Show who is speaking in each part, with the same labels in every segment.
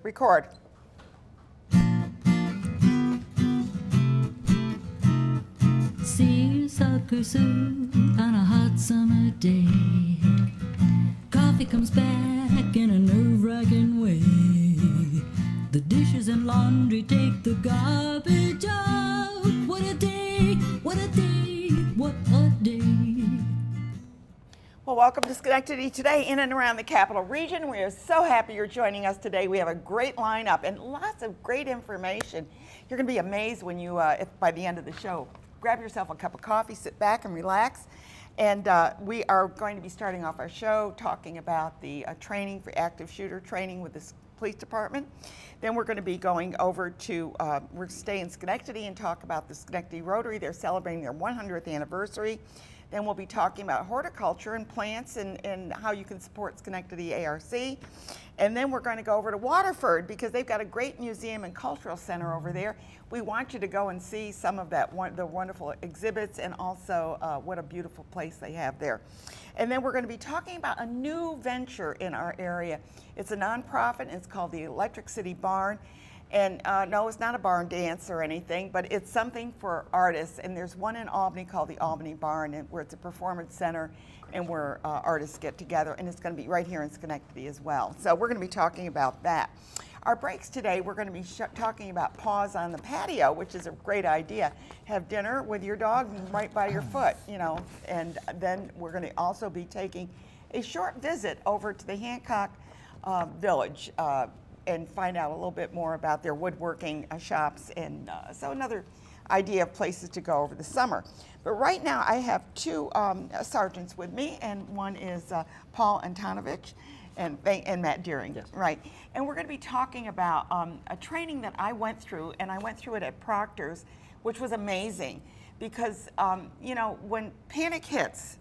Speaker 1: Record.
Speaker 2: Seersucker soup on a hot summer day. Coffee comes back in a nerve-wracking way. The dishes and laundry take the garbage out. What a day, what a day, what a day.
Speaker 1: Well, welcome to Schenectady today, in and around the Capital Region. We are so happy you're joining us today. We have a great lineup and lots of great information. You're going to be amazed when you, by the end of the show. Grab yourself a cup of coffee, sit back and relax. And we are going to be starting off our show talking about the training for active shooter training with the police department. Then we're going to be going over to, we're stay in Schenectady and talk about the Schenectady Rotary. They're celebrating their 100th anniversary. Then we'll be talking about horticulture and plants and how you can support Schenectady ARC. And then we're going to go over to Waterford because they've got a great museum and cultural center over there. We want you to go and see some of that the wonderful exhibits and also what a beautiful place they have there. And then we're going to be talking about a new venture in our area. It's a nonprofit and it's called the Electric City Barn. And no, it's not a barn dance or anything, but it's something for artists. And there's one in Albany called the Albany Barn, where it's a performance center and where artists get together. And it's going to be right here in Schenectady as well. So we're going to be talking about that. Our breaks today, we're going to be talking about paws on the patio, which is a great idea. Have dinner with your dog right by your foot, you know. And then we're going to also be taking a short visit over to the Hancock Village and find out a little bit more about their woodworking shops, and so another idea of places to go over the summer. But right now I have two sergeants with me, and one is Paul Antonovich and Matt Deering. Yes. Right. And we're going to be talking about a training that I went through, and I went through it at Proctor's, which was amazing because, you know, when panic hits,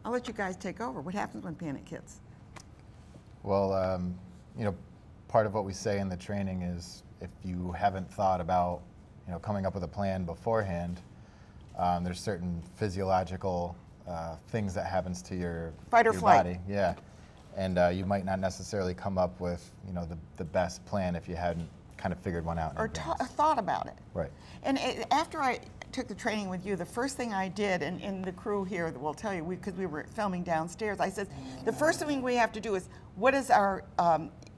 Speaker 1: I'll let you guys take over. What happens when panic hits?
Speaker 3: Well, you know, part of what we say in the training is if you haven't thought about, you know, coming up with a plan beforehand, there's certain physiological things that happens to your
Speaker 1: fight or flight
Speaker 3: body. Yeah, and you might not necessarily come up with, you know, the best plan if you hadn't kind of figured one out in advance.
Speaker 1: Thought about it.
Speaker 3: Right.
Speaker 1: And after I took the training with you, the first thing I did, and the crew here will tell you, because we were filming downstairs, I said, the first thing we have to do is, what is our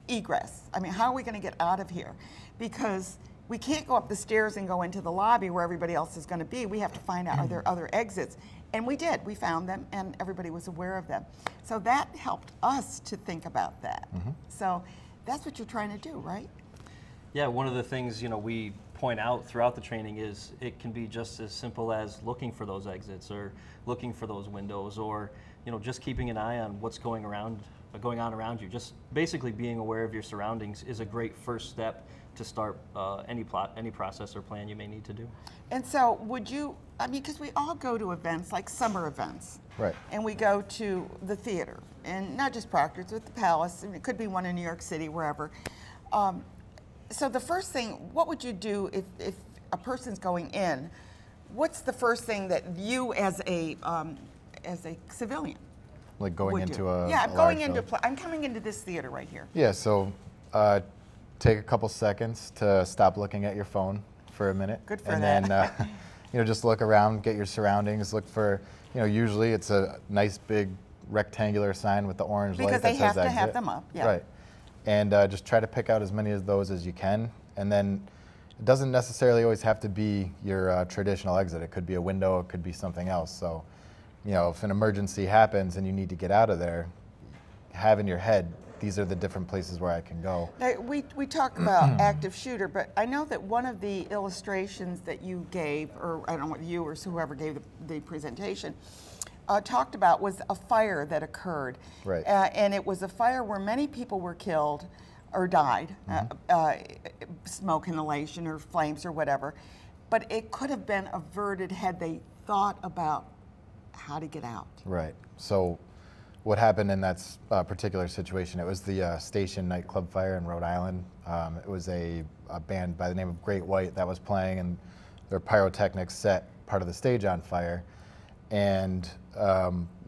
Speaker 1: egress? I mean, how are we going to get out of here? Because we can't go up the stairs and go into the lobby where everybody else is going to be. We have to find out, are there other exits? And we did. We found them, and everybody was aware of them. So that helped us to think about that. Mm-hmm. So that's what you're trying to do, right?
Speaker 4: Yeah, one of the things, you know, we point out throughout the training is it can be just as simple as looking for those exits or looking for those windows, or, you know, just keeping an eye on what's going on around you. Just basically being aware of your surroundings is a great first step to start any process or plan you may need to do. And
Speaker 1: so would you, I mean, because we all go to events like summer events.
Speaker 3: Right.
Speaker 1: And we go to the theater, and not just Proctor's, but the Palace, and it could be one in New York City, wherever. So the first thing, what would you do if a person's going in? What's the first thing that you as a civilian,
Speaker 3: like going into a
Speaker 1: yeah, I'm coming into this theater right here.
Speaker 3: Yeah, so take a couple seconds to stop looking at your phone for a minute.
Speaker 1: Good for
Speaker 3: and
Speaker 1: that.
Speaker 3: then you know, just look around, get your surroundings, look for, you know, usually it's a nice big rectangular sign with the orange light that says exit.
Speaker 1: Because they have to have them up. Yeah.
Speaker 3: Right. And just try to pick out as many of those as you can, and then it doesn't necessarily always have to be your traditional exit. It could be a window, it could be something else. So, you know, if an emergency happens and you need to get out of there, have in your head, these are the different places where I can go.
Speaker 1: Now, we talk about active shooter, but I know that one of the illustrations that you gave, or I don't know what you or whoever gave the presentation, talked about was a fire that occurred.
Speaker 3: Right.
Speaker 1: And it was a fire where many people were killed or died, smoke inhalation or flames or whatever. But it could have been averted had they thought about how to get out.
Speaker 3: Right. So what happened in that particular situation, it was the Station nightclub fire in Rhode Island. It was a band by the name of Great White that was playing, and their pyrotechnics set part of the stage on fire. And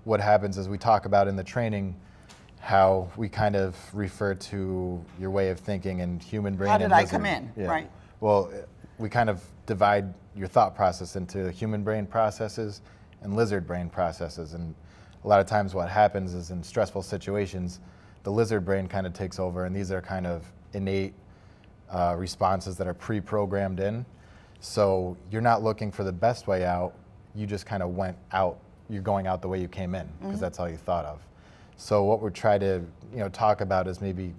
Speaker 3: what happens is, we talk about in the training how we kind of refer to your way of thinking and human brain.
Speaker 1: How did
Speaker 3: and
Speaker 1: I
Speaker 3: lizard.
Speaker 1: come in?
Speaker 3: Yeah.
Speaker 1: Right.
Speaker 3: Well, we kind of divide your thought process into human brain processes and lizard brain processes. And a lot of times what happens is in stressful situations, the lizard brain kind of takes over, and these are kind of innate responses that are pre-programmed in. So you're not looking for the best way out, you just kind of went out, you're going out the way you came in, because that's all you thought of. So what we're trying to talk about is maybe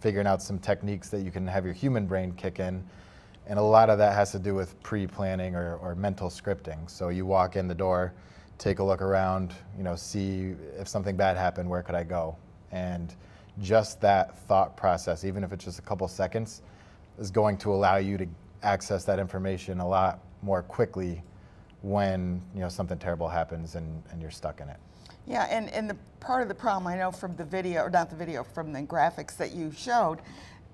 Speaker 3: figuring out some techniques that you can have your human brain kick in. And a lot of that has to do with pre-planning or mental scripting. So you walk in the door, take a look around, see if something bad happened, where could I go? And just that thought process, even if it's just a couple seconds, is going to allow you to access that information a lot more quickly when something terrible happens and you're stuck in it.
Speaker 1: Yeah, and the part of the problem I know from the video, or not the video, from the graphics that you showed,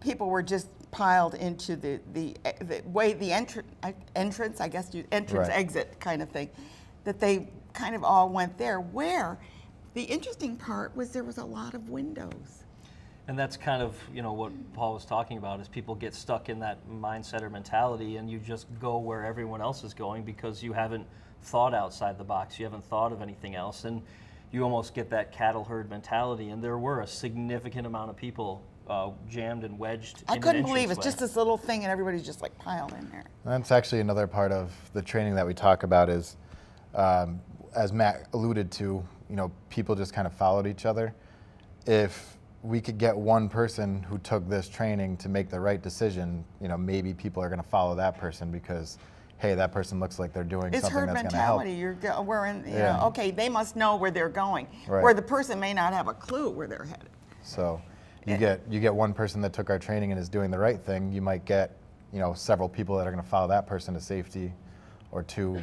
Speaker 1: people were just piled into the way the entrance, I guess, entrance
Speaker 3: Right.
Speaker 1: exit kind of thing, that they kind of all went there. Where the interesting part was there was a lot of windows.
Speaker 4: And that's kind of, what Paul was talking about, is people get stuck in that mindset or mentality, and you just go where everyone else is going because you haven't thought outside the box. You haven't thought of anything else. And you almost get that cattle herd mentality. And there were a significant amount of people jammed and wedged.
Speaker 1: I
Speaker 4: in
Speaker 1: couldn't
Speaker 4: an
Speaker 1: believe it's
Speaker 4: entranceway.
Speaker 1: just this little thing and everybody's just like piled in there.
Speaker 3: That's actually another part of the training that we talk about is, as Matt alluded to, people just kind of followed each other. If we could get one person who took this training to make the right decision, maybe people are going to follow that person because, hey, that person looks like they're doing
Speaker 1: It's
Speaker 3: something
Speaker 1: herd
Speaker 3: that's going to help.
Speaker 1: mentality. We're in,
Speaker 3: Yeah.
Speaker 1: okay, they must know where they're going,
Speaker 3: Right.
Speaker 1: where the person may not have a clue where they're headed.
Speaker 3: So you get one person that took our training and is doing the right thing. You might get several people that are going to follow that person to safety, or two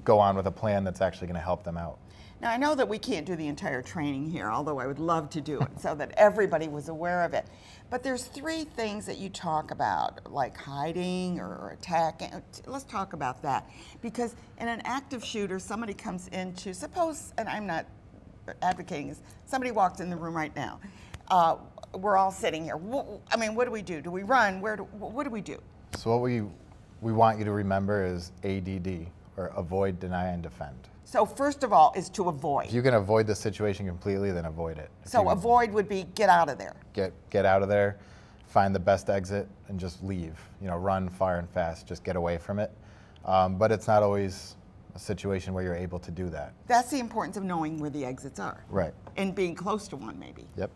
Speaker 3: go on with a plan that's actually going to help them out.
Speaker 1: Now, I know that we can't do the entire training here, although I would love to do it so that everybody was aware of it. But there's three things that you talk about, like hiding or attacking. Let's talk about that. Because in an active shooter, somebody comes into, suppose, and I'm not advocating this, somebody walks in the room right now. We're all sitting here. I mean, what do we do? Do we run? What do we do?
Speaker 3: So what we want you to remember is ADD, or avoid, deny, and defend.
Speaker 1: So first of all is to avoid.
Speaker 3: If you can avoid the situation completely, then avoid it. If
Speaker 1: So
Speaker 3: you
Speaker 1: avoid would be get out of there.
Speaker 3: get out of there, find the best exit, and just leave. Run far and fast, just get away from it. But it's not always a situation where you're able to do that.
Speaker 1: That's the importance of knowing where the exits are.
Speaker 3: Right.
Speaker 1: And being close to one, maybe.
Speaker 3: Yep.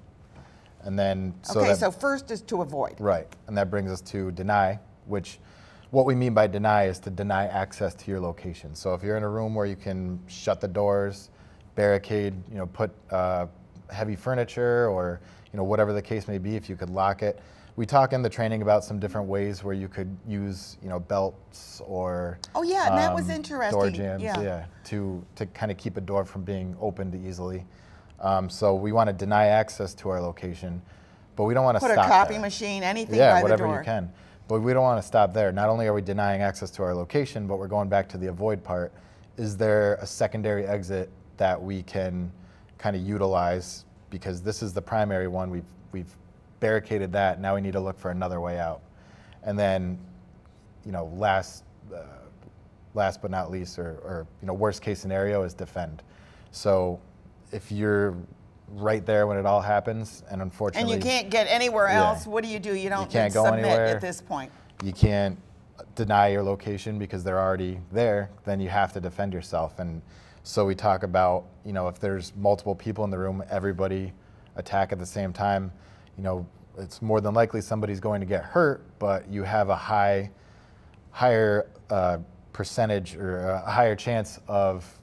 Speaker 3: And then
Speaker 1: So first is to avoid.
Speaker 3: right, and that brings us to deny, which what we mean by deny is to deny access to your location. So if you're in a room where you can shut the doors, barricade, put heavy furniture, or whatever the case may be, if you could lock it. We talk in the training about some different ways where you could use belts or
Speaker 1: Oh yeah, and that was
Speaker 3: door
Speaker 1: interesting.
Speaker 3: jams,
Speaker 1: Yeah.
Speaker 3: to kind of keep a door from being opened easily. So we want to deny access to our location, but we don't want to
Speaker 1: Put
Speaker 3: stop
Speaker 1: a copy
Speaker 3: there.
Speaker 1: machine, anything
Speaker 3: Yeah,
Speaker 1: by the
Speaker 3: whatever
Speaker 1: door.
Speaker 3: you can. But we don't want to stop there. Not only are we denying access to our location, but we're going back to the avoid part. Is there a secondary exit that we can kind of utilize? Because this is the primary one. We've barricaded that. Now we need to look for another way out. And then, last but not least, or worst case scenario is defend. So if you're right there when it all happens, and unfortunately,
Speaker 1: And you can't get anywhere
Speaker 3: Yeah.
Speaker 1: else, what do? You don't
Speaker 3: can't go
Speaker 1: submit
Speaker 3: anywhere.
Speaker 1: at this point.
Speaker 3: you can't deny your location because they're already there, then you have to defend yourself. And so we talk about, if there's multiple people in the room, everybody attack at the same time, it's more than likely somebody's going to get hurt, but you have a higher percentage or a higher chance of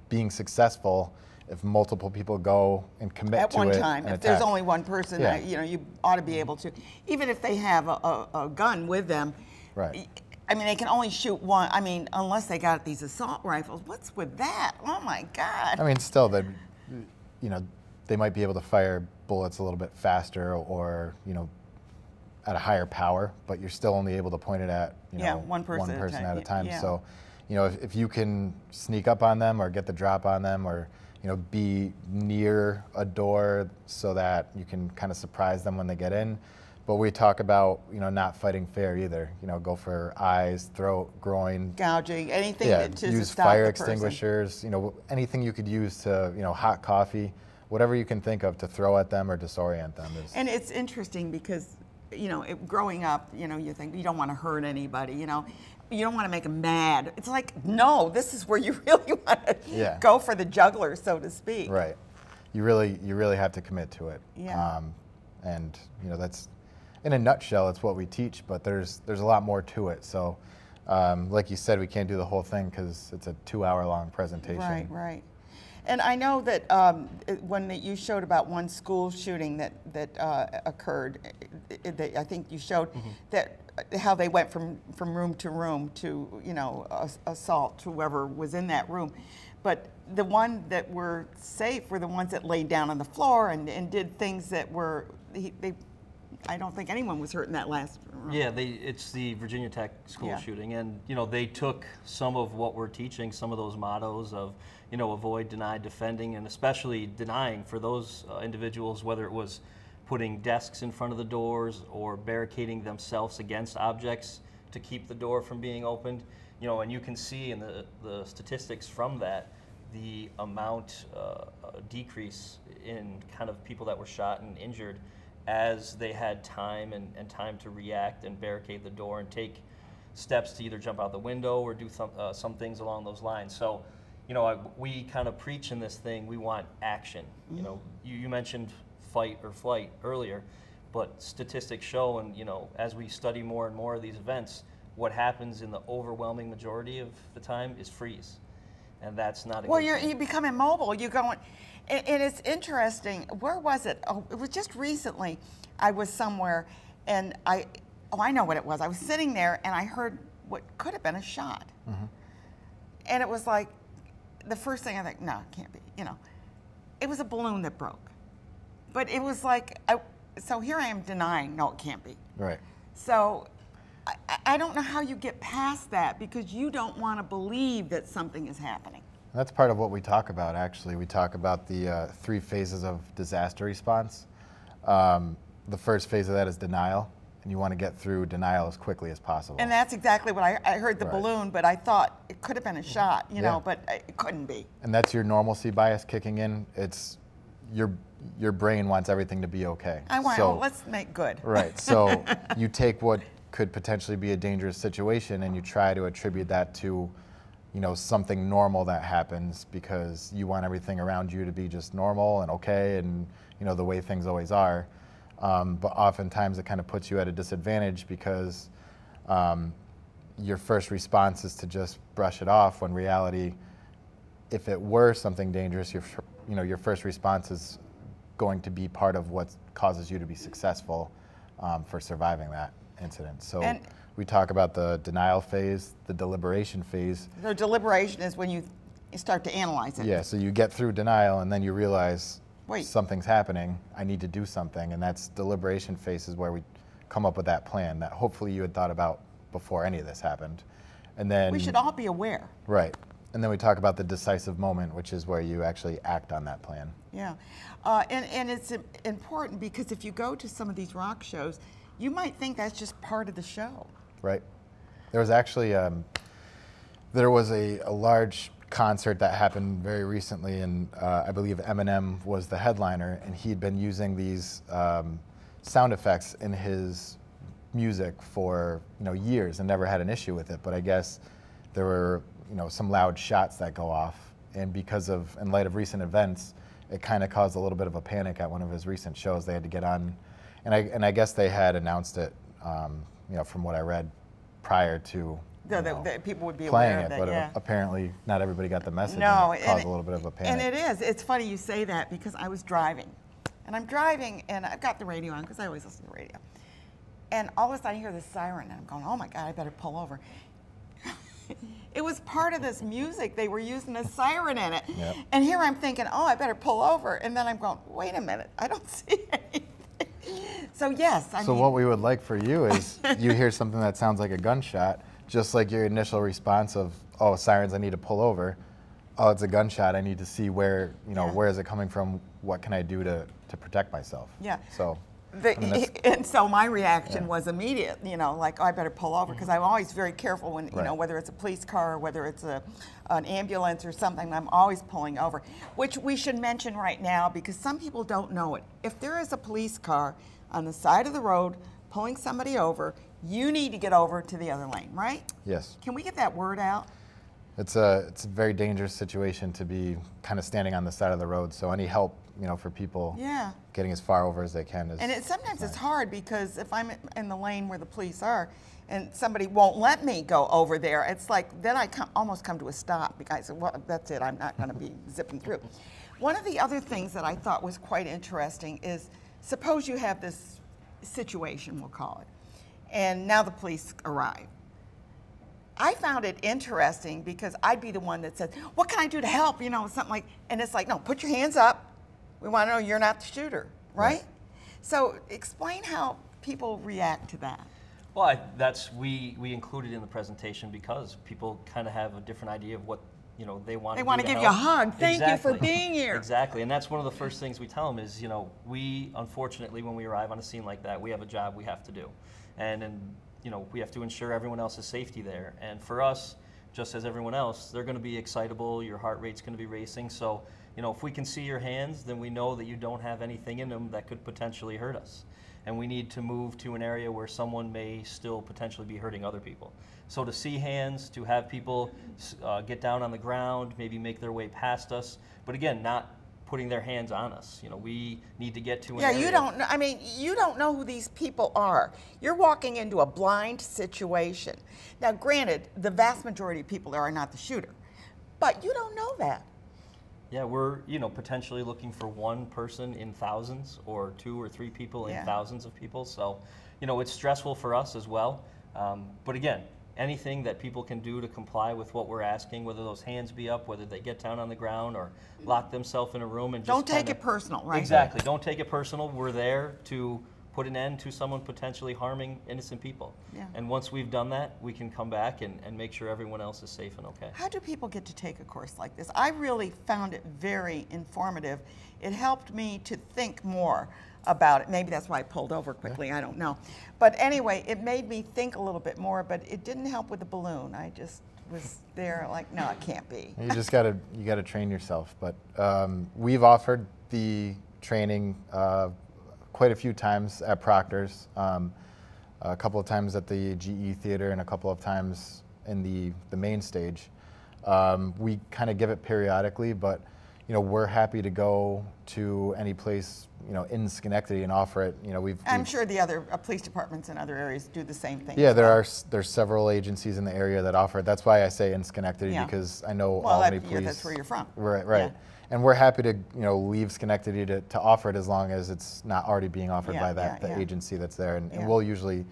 Speaker 3: being successful if multiple people go and commit
Speaker 1: At
Speaker 3: to
Speaker 1: one
Speaker 3: it
Speaker 1: time,
Speaker 3: and
Speaker 1: if there's
Speaker 3: attack.
Speaker 1: only one person,
Speaker 3: Yeah.
Speaker 1: you ought to be able to, even if they have a gun with them.
Speaker 3: Right.
Speaker 1: I mean, they can only shoot one. I mean, unless they got these assault rifles. What's with that? Oh my God!
Speaker 3: I mean, still, they might be able to fire bullets a little bit faster or at a higher power, but you're still only able to point it at
Speaker 1: one person
Speaker 3: at a time.
Speaker 1: Yeah.
Speaker 3: So, if you can sneak up on them or get the drop on them or be near a door so that you can kind of surprise them when they get in. But we talk about, not fighting fair either. Go for eyes, throat, groin.
Speaker 1: Gouging, anything to
Speaker 3: use
Speaker 1: stop
Speaker 3: fire
Speaker 1: the person.
Speaker 3: extinguishers, anything you could use to, hot coffee, whatever you can think of to throw at them or disorient them.
Speaker 1: And it's interesting because, growing up, you think you don't want to hurt anybody, you don't want to make them mad. It's like, no, this is where you really want to go for the juggler, so to speak.
Speaker 3: Right. You really have to commit to it.
Speaker 1: Yeah.
Speaker 3: And that's, in a nutshell, it's what we teach, but there's a lot more to it. So, like you said, we can't do the whole thing because it's a 2-hour-long presentation.
Speaker 1: Right, right. And I know that when you showed about one school shooting that occurred, I think you showed that how they went from room to room to assault whoever was in that room, but the one that were safe were the ones that laid down on the floor and did things that were I don't think anyone was hurt in that last room.
Speaker 4: Yeah, it's the Virginia Tech school shooting, and they took some of what we're teaching, some of those mottos of avoid, deny, defending, and especially denying for those individuals, whether it was putting desks in front of the doors or barricading themselves against objects to keep the door from being opened. And you can see in the statistics from that the amount decrease in kind of people that were shot and injured as they had time and time to react and barricade the door and take steps to either jump out the window or do some things along those lines. So, we kind of preach in this thing, we want action. You mentioned fight or flight earlier, but statistics show, and as we study more and more of these events, what happens in the overwhelming majority of the time is freeze. And that's not a good thing.
Speaker 1: You become immobile. You go, and it's interesting. Where was it? Oh, it was just recently. I was somewhere, and I know what it was. I was sitting there, and I heard what could have been a shot. And it was like, the first thing I think, no, it can't be. It was a balloon that broke. But it was like, so here I am denying, no, it can't be.
Speaker 3: Right.
Speaker 1: So I don't know how you get past that because you don't want to believe that something is happening.
Speaker 3: That's part of what we talk about, actually. We talk about the 3 phases of disaster response. The first phase of that is denial, and you want to get through denial as quickly as possible.
Speaker 1: And that's exactly what I heard, the
Speaker 3: Right.
Speaker 1: balloon, but I thought it could have been a shot, but it couldn't be.
Speaker 3: And that's your normalcy bias kicking in. It's your brain wants everything to be okay.
Speaker 1: Let's make good.
Speaker 3: Right. So you take what could potentially be a dangerous situation and you try to attribute that to, something normal that happens because you want everything around you to be just normal and okay and, the way things always are. But oftentimes it kind of puts you at a disadvantage because your first response is to just brush it off when reality, if it were something dangerous, your first response is going to be part of what causes you to be successful for surviving that incident. So we talk about the denial phase, the deliberation phase.
Speaker 1: So deliberation is when you start to analyze it.
Speaker 3: Yeah, so you get through denial and then you realize
Speaker 1: Wait.
Speaker 3: something's happening, I need to do something, and that's deliberation phase is where we come up with that plan that hopefully you had thought about before any of this happened. And then
Speaker 1: We should all be aware.
Speaker 3: Right. And then we talk about the decisive moment, which is where you actually act on that plan.
Speaker 1: Yeah, and it's important because if you go to some of these rock shows, you might think that's just part of the show.
Speaker 3: Right. There was actually a large concert that happened very recently, and I believe Eminem was the headliner, and he'd been using these sound effects in his music for years and never had an issue with it. But I guess there were some loud shots that go off, and in light of recent events, it kind of caused a little bit of a panic at one of his recent shows. They had to get on, and I guess they had announced it, from what I read, prior to
Speaker 1: that people would be
Speaker 3: playing
Speaker 1: aware of
Speaker 3: it,
Speaker 1: that.
Speaker 3: but apparently not everybody got the message.
Speaker 1: No,
Speaker 3: and it caused a little bit of a panic.
Speaker 1: And it is. It's funny you say that because I was driving, and I'm driving, and I've got the radio on because I always listen to the radio, and all of a sudden I hear this siren, and I'm going, oh my God, I better pull over. It was part of this music. They were using a siren in it.
Speaker 3: Yep.
Speaker 1: And here I'm thinking, oh, I better pull over. And then I'm going, wait a minute, I don't see anything. So yes, I mean,
Speaker 3: what we would like for you is you hear something that sounds like a gunshot, just like your initial response of, oh, sirens, I need to pull over. oh, it's a gunshot. I need to see where,
Speaker 1: Yeah.
Speaker 3: where is it coming from? What can I do to protect myself?
Speaker 1: Yeah.
Speaker 3: So,
Speaker 1: And so my reaction was immediate, like, oh, I better pull over, because I'm always very careful when, whether it's a police car or whether it's an ambulance or something, I'm always pulling over, which we should mention right now because some people don't know it. If there is a police car on the side of the road pulling somebody over, you need to get over to the other lane, right?
Speaker 3: Yes.
Speaker 1: Can we get that word out?
Speaker 3: It's a very dangerous situation to be kind of standing on the side of the road. So any help, for people getting as far over as they can is.
Speaker 1: And sometimes it's hard because if I'm in the lane where the police are and somebody won't let me go over there, it's like then I almost come to a stop because I say, well, that's it, I'm not going to be zipping through. One of the other things that I thought was quite interesting is suppose you have this situation, we'll call it, and now the police arrive. I found it interesting because I'd be the one that said, what can I do to help? Something like, and it's like, no, put your hands up. We want to know you're not the shooter, right? So explain how people react to that.
Speaker 4: Well, we included in the presentation because people kind of have a different idea of what they want.
Speaker 1: They want to give you a hug. Thank you for being here.
Speaker 4: Exactly, and that's one of the first things we tell them is we unfortunately when we arrive on a scene like that we have a job we have to do, and we have to ensure everyone else's safety there. And for us, just as everyone else, they're going to be excitable. Your heart rate's going to be racing. So if we can see your hands, then we know that you don't have anything in them that could potentially hurt us. And we need to move to an area where someone may still potentially be hurting other people. So to see hands, to have people get down on the ground, maybe make their way past us, but again, not putting their hands on us. We need to get to an area.
Speaker 1: Yeah, you don't know who these people are. You're walking into a blind situation. Now, granted, the vast majority of people are not the shooter, but you don't know that.
Speaker 4: Yeah, we're potentially looking for one person in thousands, or 2 or 3 people in thousands of people. So, it's stressful for us as well. But again, anything that people can do to comply with what we're asking, whether those hands be up, whether they get down on the ground or lock themselves in a room and just
Speaker 1: don't take it personal, right?
Speaker 4: Exactly. Don't take it personal. We're there to put an end to someone potentially harming innocent people.
Speaker 1: Yeah.
Speaker 4: And once we've done that, we can come back and make sure everyone else is safe and okay.
Speaker 1: How do people get to take a course like this? I really found it very informative. It helped me to think more about it. Maybe that's why I pulled over quickly, I don't know. But anyway, it made me think a little bit more, but it didn't help with the balloon. I just was there like, no, it can't be.
Speaker 3: You just gotta train yourself. But we've offered the training quite a few times at Proctor's, a couple of times at the GE Theater and a couple of times in the main stage. We kind of give it periodically, but we're happy to go to any place in Schenectady and offer it.
Speaker 1: I'm sure the other police departments in other areas do the same thing.
Speaker 3: Yeah, there's several agencies in the area that offer it. That's why I say in Schenectady, because I know Albany Police.
Speaker 1: That's where you're from.
Speaker 3: Right.
Speaker 1: Yeah.
Speaker 3: And we're happy to leave Schenectady to offer it as long as it's not already being offered by the agency that's there. And we'll usually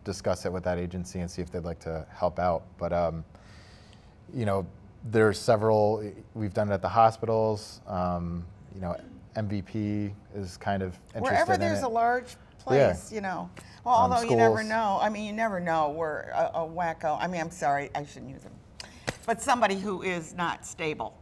Speaker 3: discuss it with that agency and see if they'd like to help out. But there's several. We've done it at the hospitals. MVP is kind of interested
Speaker 1: Wherever there's
Speaker 3: in it.
Speaker 1: a large place, Well, although you never
Speaker 3: schools.
Speaker 1: know. I mean, you never know where a wacko. I mean, I'm sorry, I shouldn't use them. But somebody who is not stable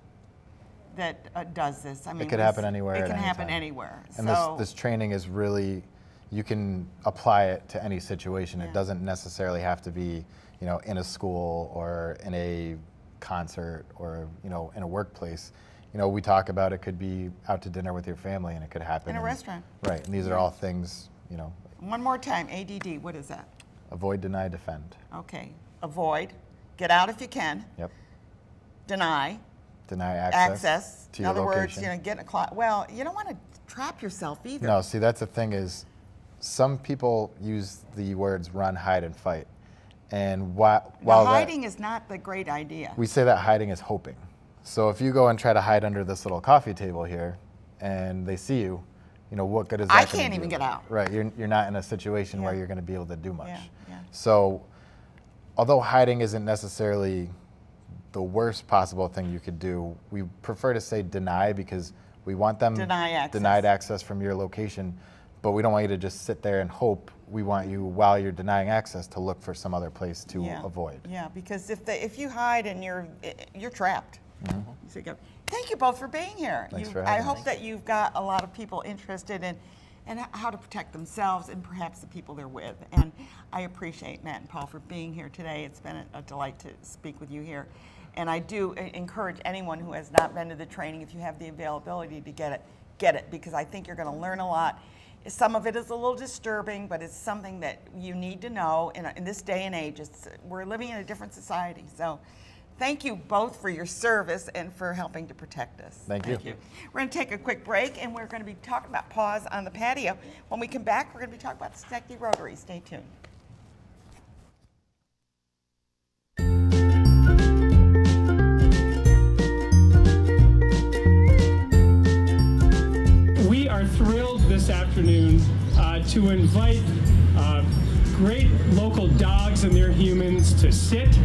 Speaker 1: that does this. I mean,
Speaker 3: it could happen anywhere.
Speaker 1: It
Speaker 3: at
Speaker 1: can
Speaker 3: any
Speaker 1: happen
Speaker 3: time.
Speaker 1: anywhere.
Speaker 3: And
Speaker 1: so,
Speaker 3: this training is really, you can apply it to any situation.
Speaker 1: Yeah.
Speaker 3: It doesn't necessarily have to be, in a school or in a concert or in a workplace. We talk about it could be out to dinner with your family, and it could happen
Speaker 1: in a restaurant.
Speaker 3: Right, and these are all things.
Speaker 1: One more time, ADD. What is that?
Speaker 3: Avoid, deny, defend.
Speaker 1: Okay. Avoid. Get out if you can.
Speaker 3: Yep.
Speaker 1: Deny.
Speaker 3: Deny access to
Speaker 1: in
Speaker 3: your
Speaker 1: other
Speaker 3: location.
Speaker 1: words, get in a closet. Well, you don't want to trap yourself either.
Speaker 3: No, see, that's the thing is, some people use the words run, hide, and fight. And while
Speaker 1: hiding is not the great idea.
Speaker 3: We say that hiding is hoping. So if you go and try to hide under this little coffee table here, and they see you, what good is that?
Speaker 1: I can't even get out.
Speaker 3: Right, you're not in a situation where you're going to be able to do much.
Speaker 1: Yeah.
Speaker 3: So, although hiding isn't necessarily the worst possible thing you could do, we prefer to say deny because we want them denied access from your location, but we don't want you to just sit there and hope. We want you, while you're denying access, to look for some other place to avoid.
Speaker 1: Yeah, because if you hide and you're trapped. So thank you both for being here.
Speaker 3: Thanks for
Speaker 1: I
Speaker 3: having
Speaker 1: hope
Speaker 3: us.
Speaker 1: that you've got a lot of people interested in how to protect themselves and perhaps the people they're with. And I appreciate Matt and Paul for being here today. It's been a delight to speak with you here. And I do encourage anyone who has not been to the training, if you have the availability to get it, because I think you're going to learn a lot. Some of it is a little disturbing, but it's something that you need to know in this day and age. We're living in a different society. So thank you both for your service and for helping to protect us.
Speaker 3: Thank you.
Speaker 1: We're going to take a quick break, and we're going to be talking about Paws on the Patio. When we come back, we're going to be talking about the Schenectady Rotary. Stay tuned.
Speaker 5: We are thrilled this afternoon to invite great local dogs and their humans to sit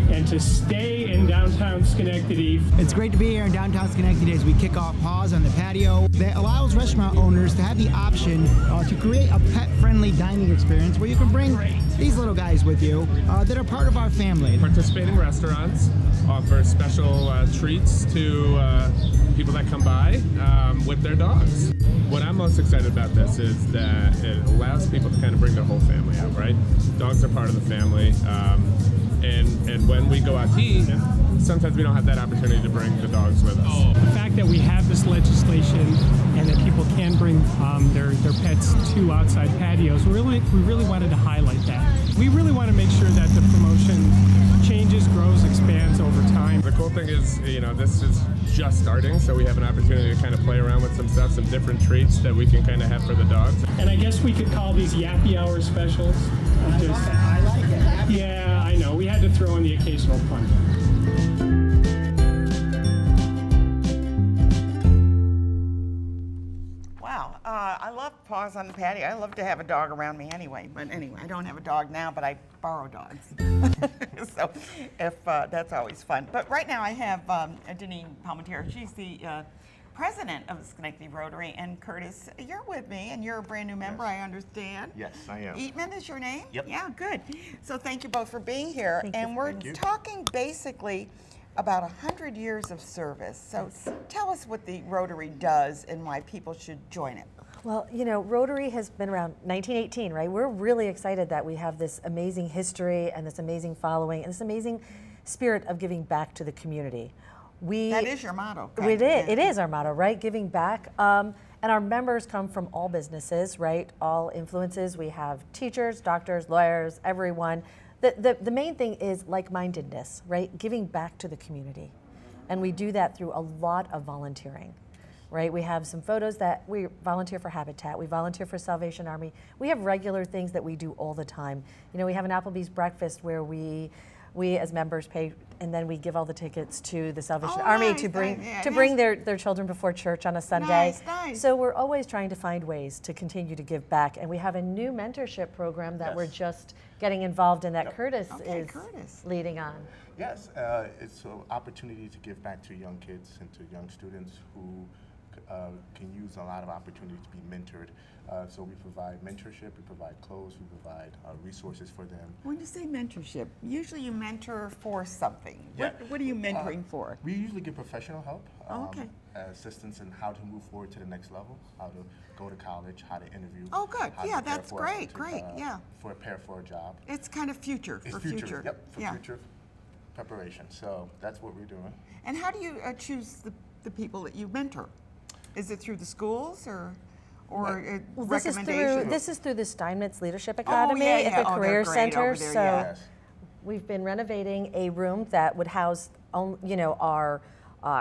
Speaker 5: and to stay in downtown Schenectady.
Speaker 6: It's great to be here in downtown Schenectady as we kick off Paws on the Patio. That allows restaurant owners to have the option to create a pet-friendly dining experience where you can bring these little guys with you that are part of our family.
Speaker 7: Participating restaurants offer special treats to people that come by with their dogs. What I'm most excited about this is that it allows people to kind of bring their whole family out, right? Dogs are part of the family. And when we go out to eat, sometimes we don't have that opportunity to bring the dogs with us.
Speaker 5: The fact that we have this legislation and that people can bring their pets to outside patios, we really wanted to highlight that. We really want to make sure that the promotion changes, grows, expands over time.
Speaker 7: The cool thing is, this is just starting, so we have an opportunity to kind of play around with some stuff, some different treats that we can kind of have for the dogs.
Speaker 5: And I guess we could call these yappy hour specials.
Speaker 6: I like it.
Speaker 5: Yeah, I know. We had to throw in the occasional pun.
Speaker 1: Wow, I love Paws on the Patio. I love to have a dog around me anyway. But anyway, I don't have a dog now, but I borrow dogs. So that's always fun. But right now I have Deneen Palmentier. She's the president of the Schenectady Rotary. And Curtis, you're with me, and you're a brand new member, I understand.
Speaker 8: Yes, I am.
Speaker 1: Eatman is your name?
Speaker 8: Yep.
Speaker 1: Yeah, good. So thank you both for being here. And we're talking basically about 100 years of service. So tell us what the Rotary does and why people should join it.
Speaker 9: Well, Rotary has been around 1918, right? We're really excited that we have this amazing history and this amazing following and this amazing spirit of giving back to the community.
Speaker 1: That is your motto.
Speaker 9: It is our motto, right? Giving back. And our members come from all businesses, right? All influences. We have teachers, doctors, lawyers, everyone. The main thing is like-mindedness, right? Giving back to the community. And we do that through a lot of volunteering, right? We have some photos that we volunteer for Habitat, we volunteer for Salvation Army. We have regular things that we do all the time. We have an Applebee's breakfast where we as members pay, and then we give all the tickets to the Salvation Army to bring their children before church on a Sunday.
Speaker 1: Nice.
Speaker 9: So we're always trying to find ways to continue to give back, and we have a new mentorship program that we're just getting involved in that Curtis is leading on.
Speaker 8: Yes, it's an opportunity to give back to young kids and to young students who can use a lot of opportunities to be mentored. So we provide mentorship, we provide clothes, we provide resources for them.
Speaker 1: When you say mentorship, usually you mentor for something.
Speaker 8: Yeah.
Speaker 1: What are you mentoring for?
Speaker 8: We usually give professional help,
Speaker 1: okay.
Speaker 8: assistance in how to move forward to the next level, how to go to college, how to interview.
Speaker 1: Oh, good.
Speaker 8: how to
Speaker 1: Yeah,
Speaker 8: prepare
Speaker 1: that's
Speaker 8: for
Speaker 1: great. Great. Yeah.
Speaker 8: Prepare for a job.
Speaker 1: It's kind of future.
Speaker 8: It's
Speaker 1: for
Speaker 8: future. Yep, for
Speaker 1: yeah.
Speaker 8: future preparation. So that's what we're doing.
Speaker 1: And how do you choose the people that you mentor? Is it through the schools or recommendations?
Speaker 9: This is through the Steinmetz Leadership Academy at the Career Center. We've been renovating a room that would house, our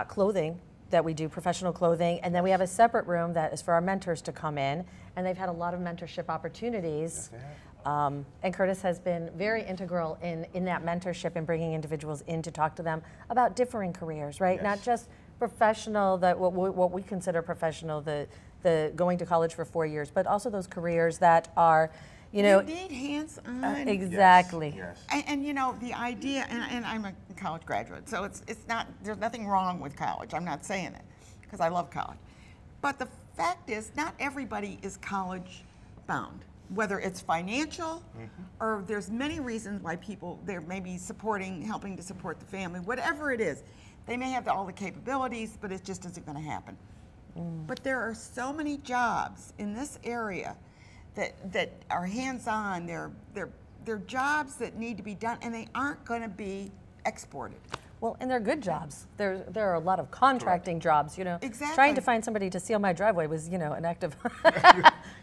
Speaker 9: clothing that we do, professional clothing, and then we have a separate room that is for our mentors to come in, and they've had a lot of mentorship opportunities.
Speaker 8: Yes, they have.
Speaker 9: And Curtis has been very integral in that mentorship and bringing individuals in to talk to them about differing careers, right?
Speaker 8: Yes.
Speaker 9: Not just professional, what we consider professional, the going to college for 4 years, but also those careers that are,
Speaker 1: you need hands-on.
Speaker 9: Exactly.
Speaker 8: Yes.
Speaker 1: And the idea, and I'm a college graduate, so it's not, there's nothing wrong with college. I'm not saying it, because I love college. But the fact is, not everybody is college bound, whether it's financial, or there's many reasons why people, they're maybe helping to support the family, whatever it is. They may have all the capabilities, but it just isn't going to happen. But there are so many jobs in this area that are hands-on. They're jobs that need to be done, and they aren't going to be exported.
Speaker 9: Well, and they're good jobs. There are a lot of contracting jobs, you know.
Speaker 1: Exactly.
Speaker 9: Trying to find somebody to seal my driveway was, you know, an act of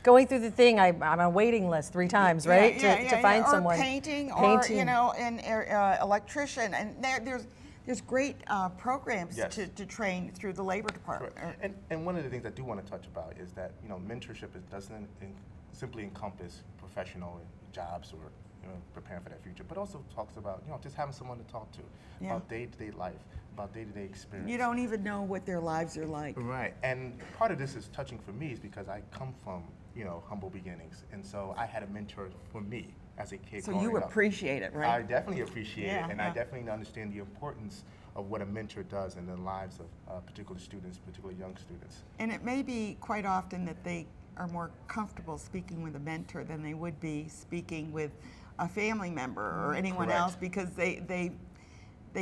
Speaker 9: going through the thing. I'm on a waiting list 3 times, right? To find someone.
Speaker 1: Or painting, or, you know, an electrician. And there's great programs to train through the labor department.
Speaker 8: And one of the things I do want to touch about is that, you know, mentorship doesn't simply encompass professional jobs or, you know, preparing for that future, but also talks about, you know, just having someone to talk to about day-to-day life, about day-to-day experience.
Speaker 1: You don't even know what their lives are like.
Speaker 8: Right, and part of this is touching for me is because I come from, you know, humble beginnings, and so I had a mentor for me as a kid.
Speaker 1: So you appreciate it, right?
Speaker 8: I definitely appreciate it, and I definitely understand the importance of what a mentor does in the lives of particular students, particularly young students.
Speaker 1: And it may be quite often that they are more comfortable speaking with a mentor than they would be speaking with a family member or anyone else, because they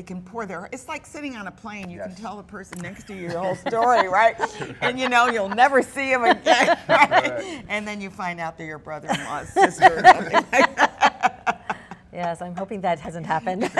Speaker 1: can pour their, it's like sitting on a plane. You can tell the person next to you your whole story, right? And you know you'll never see them again, right? And then you find out they're your brother-in-law's sister or something like that.
Speaker 9: Yes, I'm hoping that hasn't happened.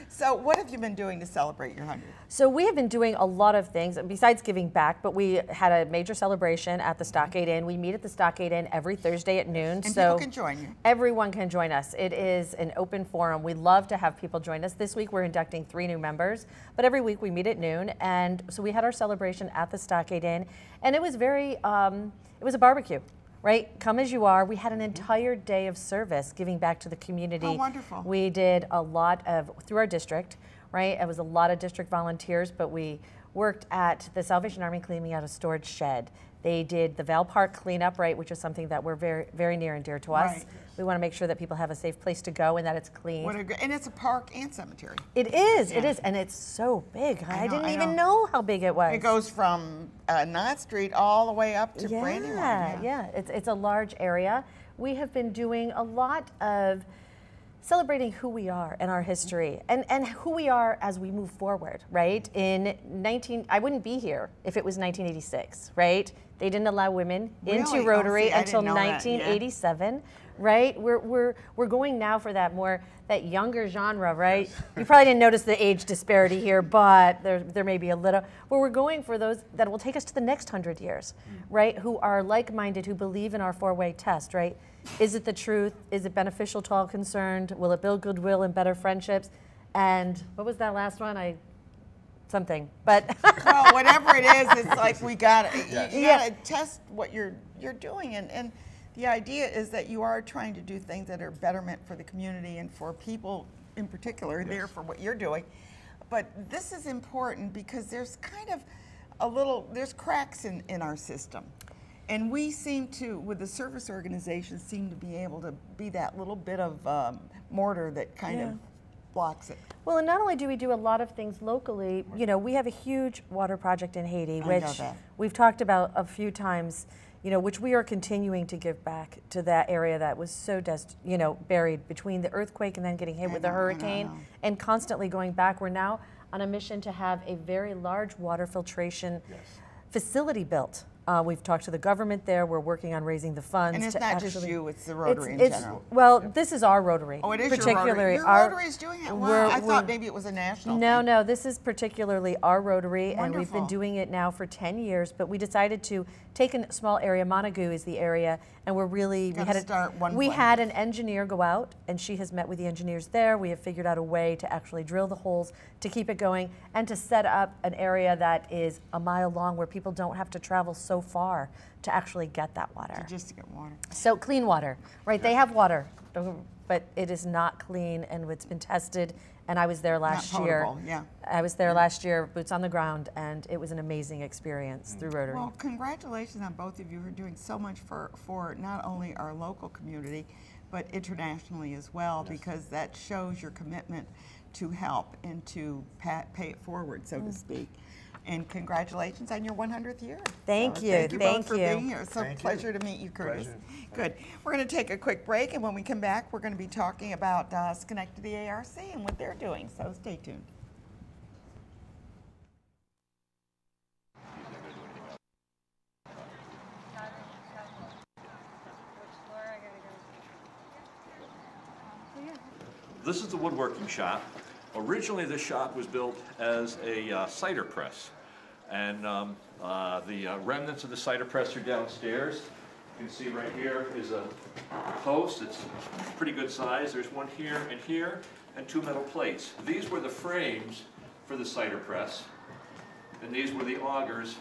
Speaker 1: So what have you been doing to celebrate your 100th?
Speaker 9: So we have been doing a lot of things besides giving back, but we had a major celebration at the Stockade Inn. We meet at the Stockade Inn every Thursday at noon.
Speaker 1: And
Speaker 9: so
Speaker 1: people can join you.
Speaker 9: Everyone can join us. It is an open forum. We love to have people join us. This week we're inducting 3 new members, but every week we meet at noon. And so we had our celebration at the Stockade Inn, and it was very, it was a barbecue. Right, come as you are. We had an entire day of service giving back to the community.
Speaker 1: Oh, wonderful.
Speaker 9: We did a lot of, through our district, right? It was a lot of district volunteers, but we worked at the Salvation Army cleaning out a storage shed. They did the Val Park cleanup, right, which is something that we're very, very near and dear to us.
Speaker 1: Right.
Speaker 9: We want to make sure that people have a safe place to go and that it's clean.
Speaker 1: And it's a park and cemetery.
Speaker 9: It is, and it's so big. I didn't even know how big it was.
Speaker 1: It goes from Knott Street all the way up to Brandywine.
Speaker 9: Yeah, it's a large area. We have been doing a lot of celebrating who we are and our history and who we are as we move forward, right? I wouldn't be here if it was 1986, right? They didn't allow women into Rotary until 1987. Right, we're going now for that younger genre, right? You probably didn't notice the age disparity here, but there may be a little. But we're going for those that will take us to the next 100 years, right? Who are like-minded, who believe in our 4-way test, right? Is it the truth? Is it beneficial to all concerned? Will it build goodwill and better friendships? And what was that last one? Something, but
Speaker 1: well, whatever it is, it's like we got you got to test what you're doing, and the idea is that you are trying to do things that are betterment for the community and for people in particular there for what you're doing. But this is important because there's kind of there's cracks in our system. And we seem to, with the service organizations, seem to be able to be that little bit of mortar that kind of blocks it.
Speaker 9: Well, and not only do we do a lot of things locally, you know, we have a huge water project in Haiti, which we've talked about a few times, you know, which we are continuing to give back to that area that was so buried between the earthquake and then getting hit with the hurricane and constantly going back. We're now on a mission to have a very large water filtration facility built. We've talked to the government there. We're working on raising the funds.
Speaker 1: And it's not just you, it's the Rotary in general.
Speaker 9: Well, this is our Rotary.
Speaker 1: Oh, it is your Rotary. Your Rotary is doing it. Wow, I thought maybe it was a national thing.
Speaker 9: No, this is particularly our Rotary, and we've been doing it now for 10 years, but we decided to take a small area. Montague is the area, and we're really, we had an engineer go out, and she has met with the engineers there. We have figured out a way to actually drill the holes to keep it going and to set up an area that is a mile long where people don't have to travel so far to actually get that water.
Speaker 1: Just to get water.
Speaker 9: So clean water, right? They have water, but it is not clean, and it's been tested. And I was there last year. I was there last year, boots on the ground, and it was an amazing experience through Rotary.
Speaker 1: Well, congratulations on both of you for doing so much for not only our local community, but internationally as well, because that shows your commitment to help and to pay it forward, so to speak. And congratulations on your 100th year.
Speaker 9: Thank you.
Speaker 1: Thank you both for being here. It's a pleasure to meet you, Curtis. Good. We're going to take a quick break, and when we come back, we're going to be talking about Schenectady ARC and what they're doing. So stay tuned.
Speaker 10: This is the woodworking shop. Originally, this shop was built as a cider press. And the remnants of the cider press are downstairs. You can see right here is a post. It's pretty good size. There's one here, and 2 metal plates. These were the frames for the cider press. And these were the augers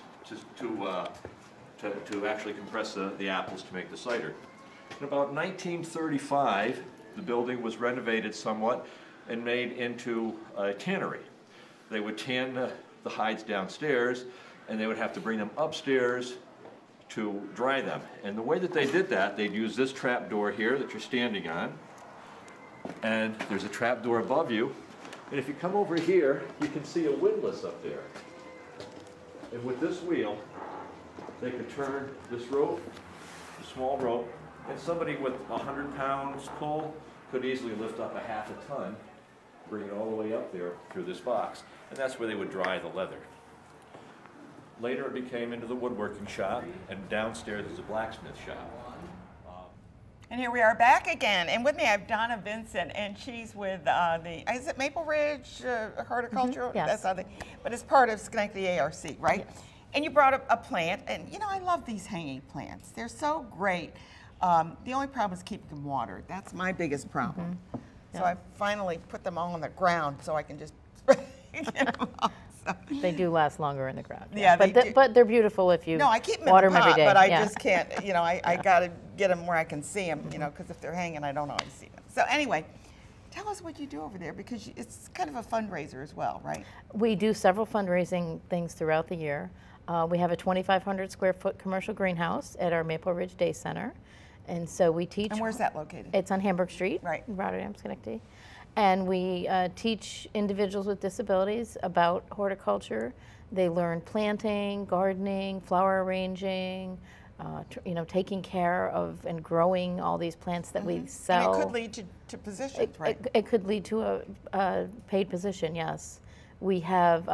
Speaker 10: to actually compress the apples to make the cider. In about 1935, the building was renovated somewhat and made into a tannery. They would tan the hides downstairs, and they would have to bring them upstairs to dry them. And the way that they did that, they'd use this trap door here that you're standing on, and there's a trap door above you. And if you come over here, you can see a windlass up there. And with this wheel, they could turn this rope, a small rope, and somebody with 100 pounds pull could easily lift up a half a ton, bring it all the way up there through this box, and that's where they would dry the leather. Later it became into the woodworking shop, and downstairs is a blacksmith shop.
Speaker 1: And here we are back again, and with me I have Donna Vincent, and she's with is it Maple Ridge Horticulture?
Speaker 9: Yes.
Speaker 1: That's how but it's part of Schenectady ARC, right? Yes. And you brought up a plant, and you know, I love these hanging plants. They're so great. The only problem is keeping them watered. That's my biggest problem. So I finally put them all on the ground so I can just get them off. So.
Speaker 11: They do last longer in the ground.
Speaker 1: Yeah,
Speaker 11: but they're beautiful if you
Speaker 1: I keep them
Speaker 11: water
Speaker 1: in the
Speaker 11: them
Speaker 1: pot,
Speaker 11: every day.
Speaker 1: but I just can't, you know, I got to get them where I can see them, you know, because if they're hanging, I don't always see them. So anyway, tell us what you do over there, because it's kind of a fundraiser as well, right?
Speaker 11: We do several fundraising things throughout the year. We have a 2,500 square foot commercial greenhouse at our Maple Ridge Day Center. And so we teach.
Speaker 1: And where's that located?
Speaker 11: It's on Hamburg Street,
Speaker 1: right
Speaker 11: in Rotterdam, Schenectady. And we teach individuals with disabilities about horticulture. They learn planting, gardening, flower arranging, you know, taking care of and growing all these plants that we sell.
Speaker 1: And it could lead to positions, right?
Speaker 11: It could lead to a paid position, yes. We have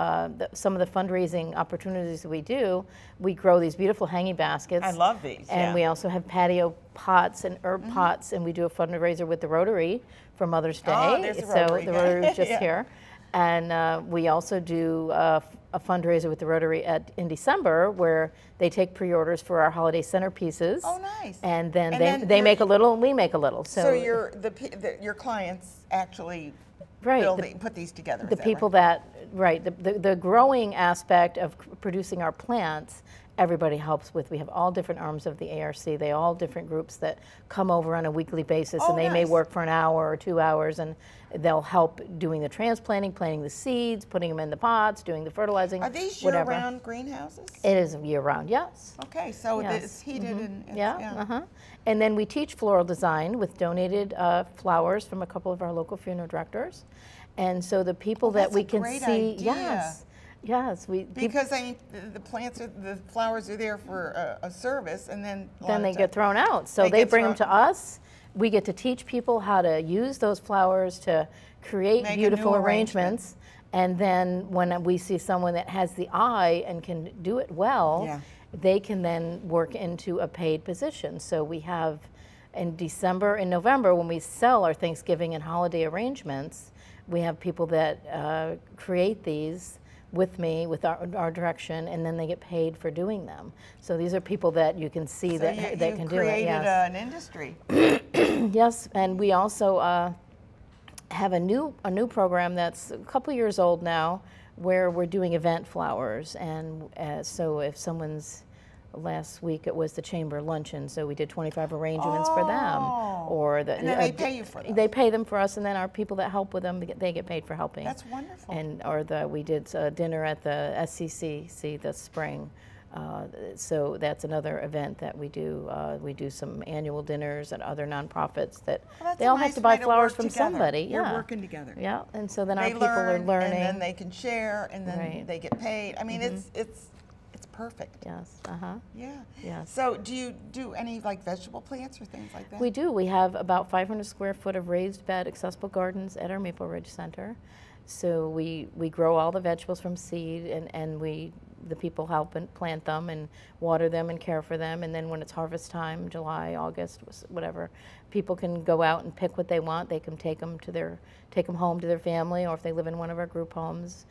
Speaker 11: some of the fundraising opportunities that we do. We grow these beautiful hanging baskets.
Speaker 1: I love these.
Speaker 11: And we also have patio pots and herb pots, and we do a fundraiser with the Rotary for Mother's Day.
Speaker 1: Oh, there's the Rotary.
Speaker 11: So the Rotary is just here. And we also do a fundraiser with the Rotary in December, where they take pre-orders for our holiday centerpieces.
Speaker 1: Oh, nice.
Speaker 11: And then they make a little and we make a little.
Speaker 1: So your clients actually put these together.
Speaker 11: The people that, the growing aspect of producing our plants, everybody helps with. We have all different arms of the ARC. They all different groups that come over on a weekly basis, and they may work for an hour or 2 hours, and they'll help doing the transplanting, planting the seeds, putting them in the pots, doing the fertilizing.
Speaker 1: Are these year-round greenhouses?
Speaker 11: It is year-round, yes.
Speaker 1: Okay, so it's heated and
Speaker 11: And then we teach floral design with donated flowers from a couple of our local funeral directors. And so the people that we can see, yes,
Speaker 1: because I mean the flowers are there for a service, and then
Speaker 11: they get thrown out. So they bring them to us. We get to teach people how to use those flowers to create beautiful arrangements. And then when we see someone that has the eye and can do it well, they can then work into a paid position. So we have in December and November, when we sell our Thanksgiving and holiday arrangements, we have people that create these with me, with our direction, and then they get paid for doing them. So these are people that you can see that can do it.
Speaker 1: You created an industry.
Speaker 11: Yes, and we also have a new program that's a couple years old now, where we're doing event flowers. And so if someone's, last week it was the chamber luncheon, so we did 25 arrangements for them. Or
Speaker 1: and then they pay you for them.
Speaker 11: They pay them for us, and then our people that help with them, they get paid for helping.
Speaker 1: That's wonderful.
Speaker 11: And we did dinner at the SCCC this spring. So that's another event that we do. We do some annual dinners at other nonprofits that they all have to buy flowers from somebody.
Speaker 1: You're working together.
Speaker 11: Yeah, and so then our people are learning.
Speaker 1: And then they can share, and then they get paid. I mean, it's perfect.
Speaker 11: Yes.
Speaker 1: Yeah.
Speaker 11: Yes.
Speaker 1: So do you do any like vegetable plants or things like that?
Speaker 11: We do. We have about 500 square foot of raised bed accessible gardens at our Maple Ridge Center. So we grow all the vegetables from seed, and we the people help and plant them and water them and care for them. And then when it's harvest time, July, August, whatever, people can go out and pick what they want. They can take them home to their family, or if they live in one of our group homes.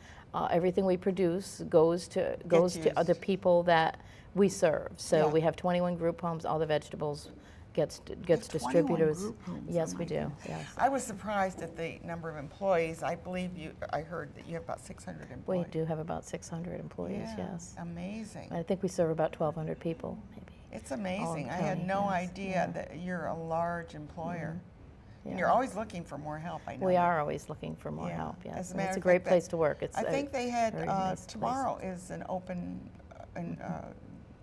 Speaker 11: Everything we produce goes to other people that we serve. So we have 21 group homes. All the vegetables gets distributors. Yes, we do. Yes.
Speaker 1: I was surprised at the number of employees. I believe I heard that you have about 600 employees.
Speaker 11: We do have about 600 employees. Yes.
Speaker 1: Amazing.
Speaker 11: I think we serve about 1,200 people, maybe.
Speaker 1: It's amazing. I had no idea that you're a large employer.
Speaker 11: Yeah.
Speaker 1: And you're always looking for more help, I know.
Speaker 11: We are always looking for more help, yes.
Speaker 1: It's
Speaker 11: a great place to work. It's
Speaker 1: I think they had,
Speaker 11: nice
Speaker 1: tomorrow is an open,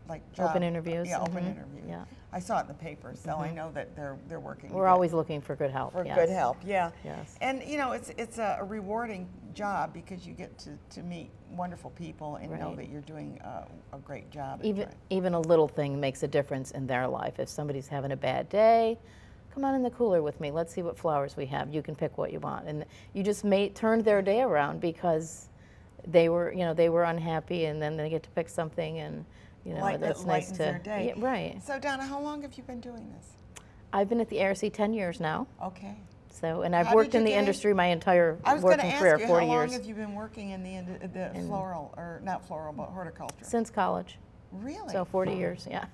Speaker 1: like
Speaker 11: job. Open interviews.
Speaker 1: Yeah, open interview. Yeah. I saw it in the paper, so I know that they're working.
Speaker 11: We're always looking for good help.
Speaker 1: For good help, yeah.
Speaker 11: Yes.
Speaker 1: And you know, it's a rewarding job because you get to meet wonderful people and know that you're doing a great job.
Speaker 11: Even a little thing makes a difference in their life. If somebody's having a bad day, come on in the cooler with me. Let's see what flowers we have. You can pick what you want, and you just turned their day around because they were unhappy, and then they get to pick something, and that's nice to.
Speaker 1: Their day.
Speaker 11: Yeah, right.
Speaker 1: So Donna, how long have you been doing this?
Speaker 11: I've been at the ARC 10 years now.
Speaker 1: Okay.
Speaker 11: So, and I've worked in the industry my entire working career, 40 years.
Speaker 1: How long have you been working in the floral, or not floral, but horticulture?
Speaker 11: Since college.
Speaker 1: Really?
Speaker 11: So 40 years, yeah.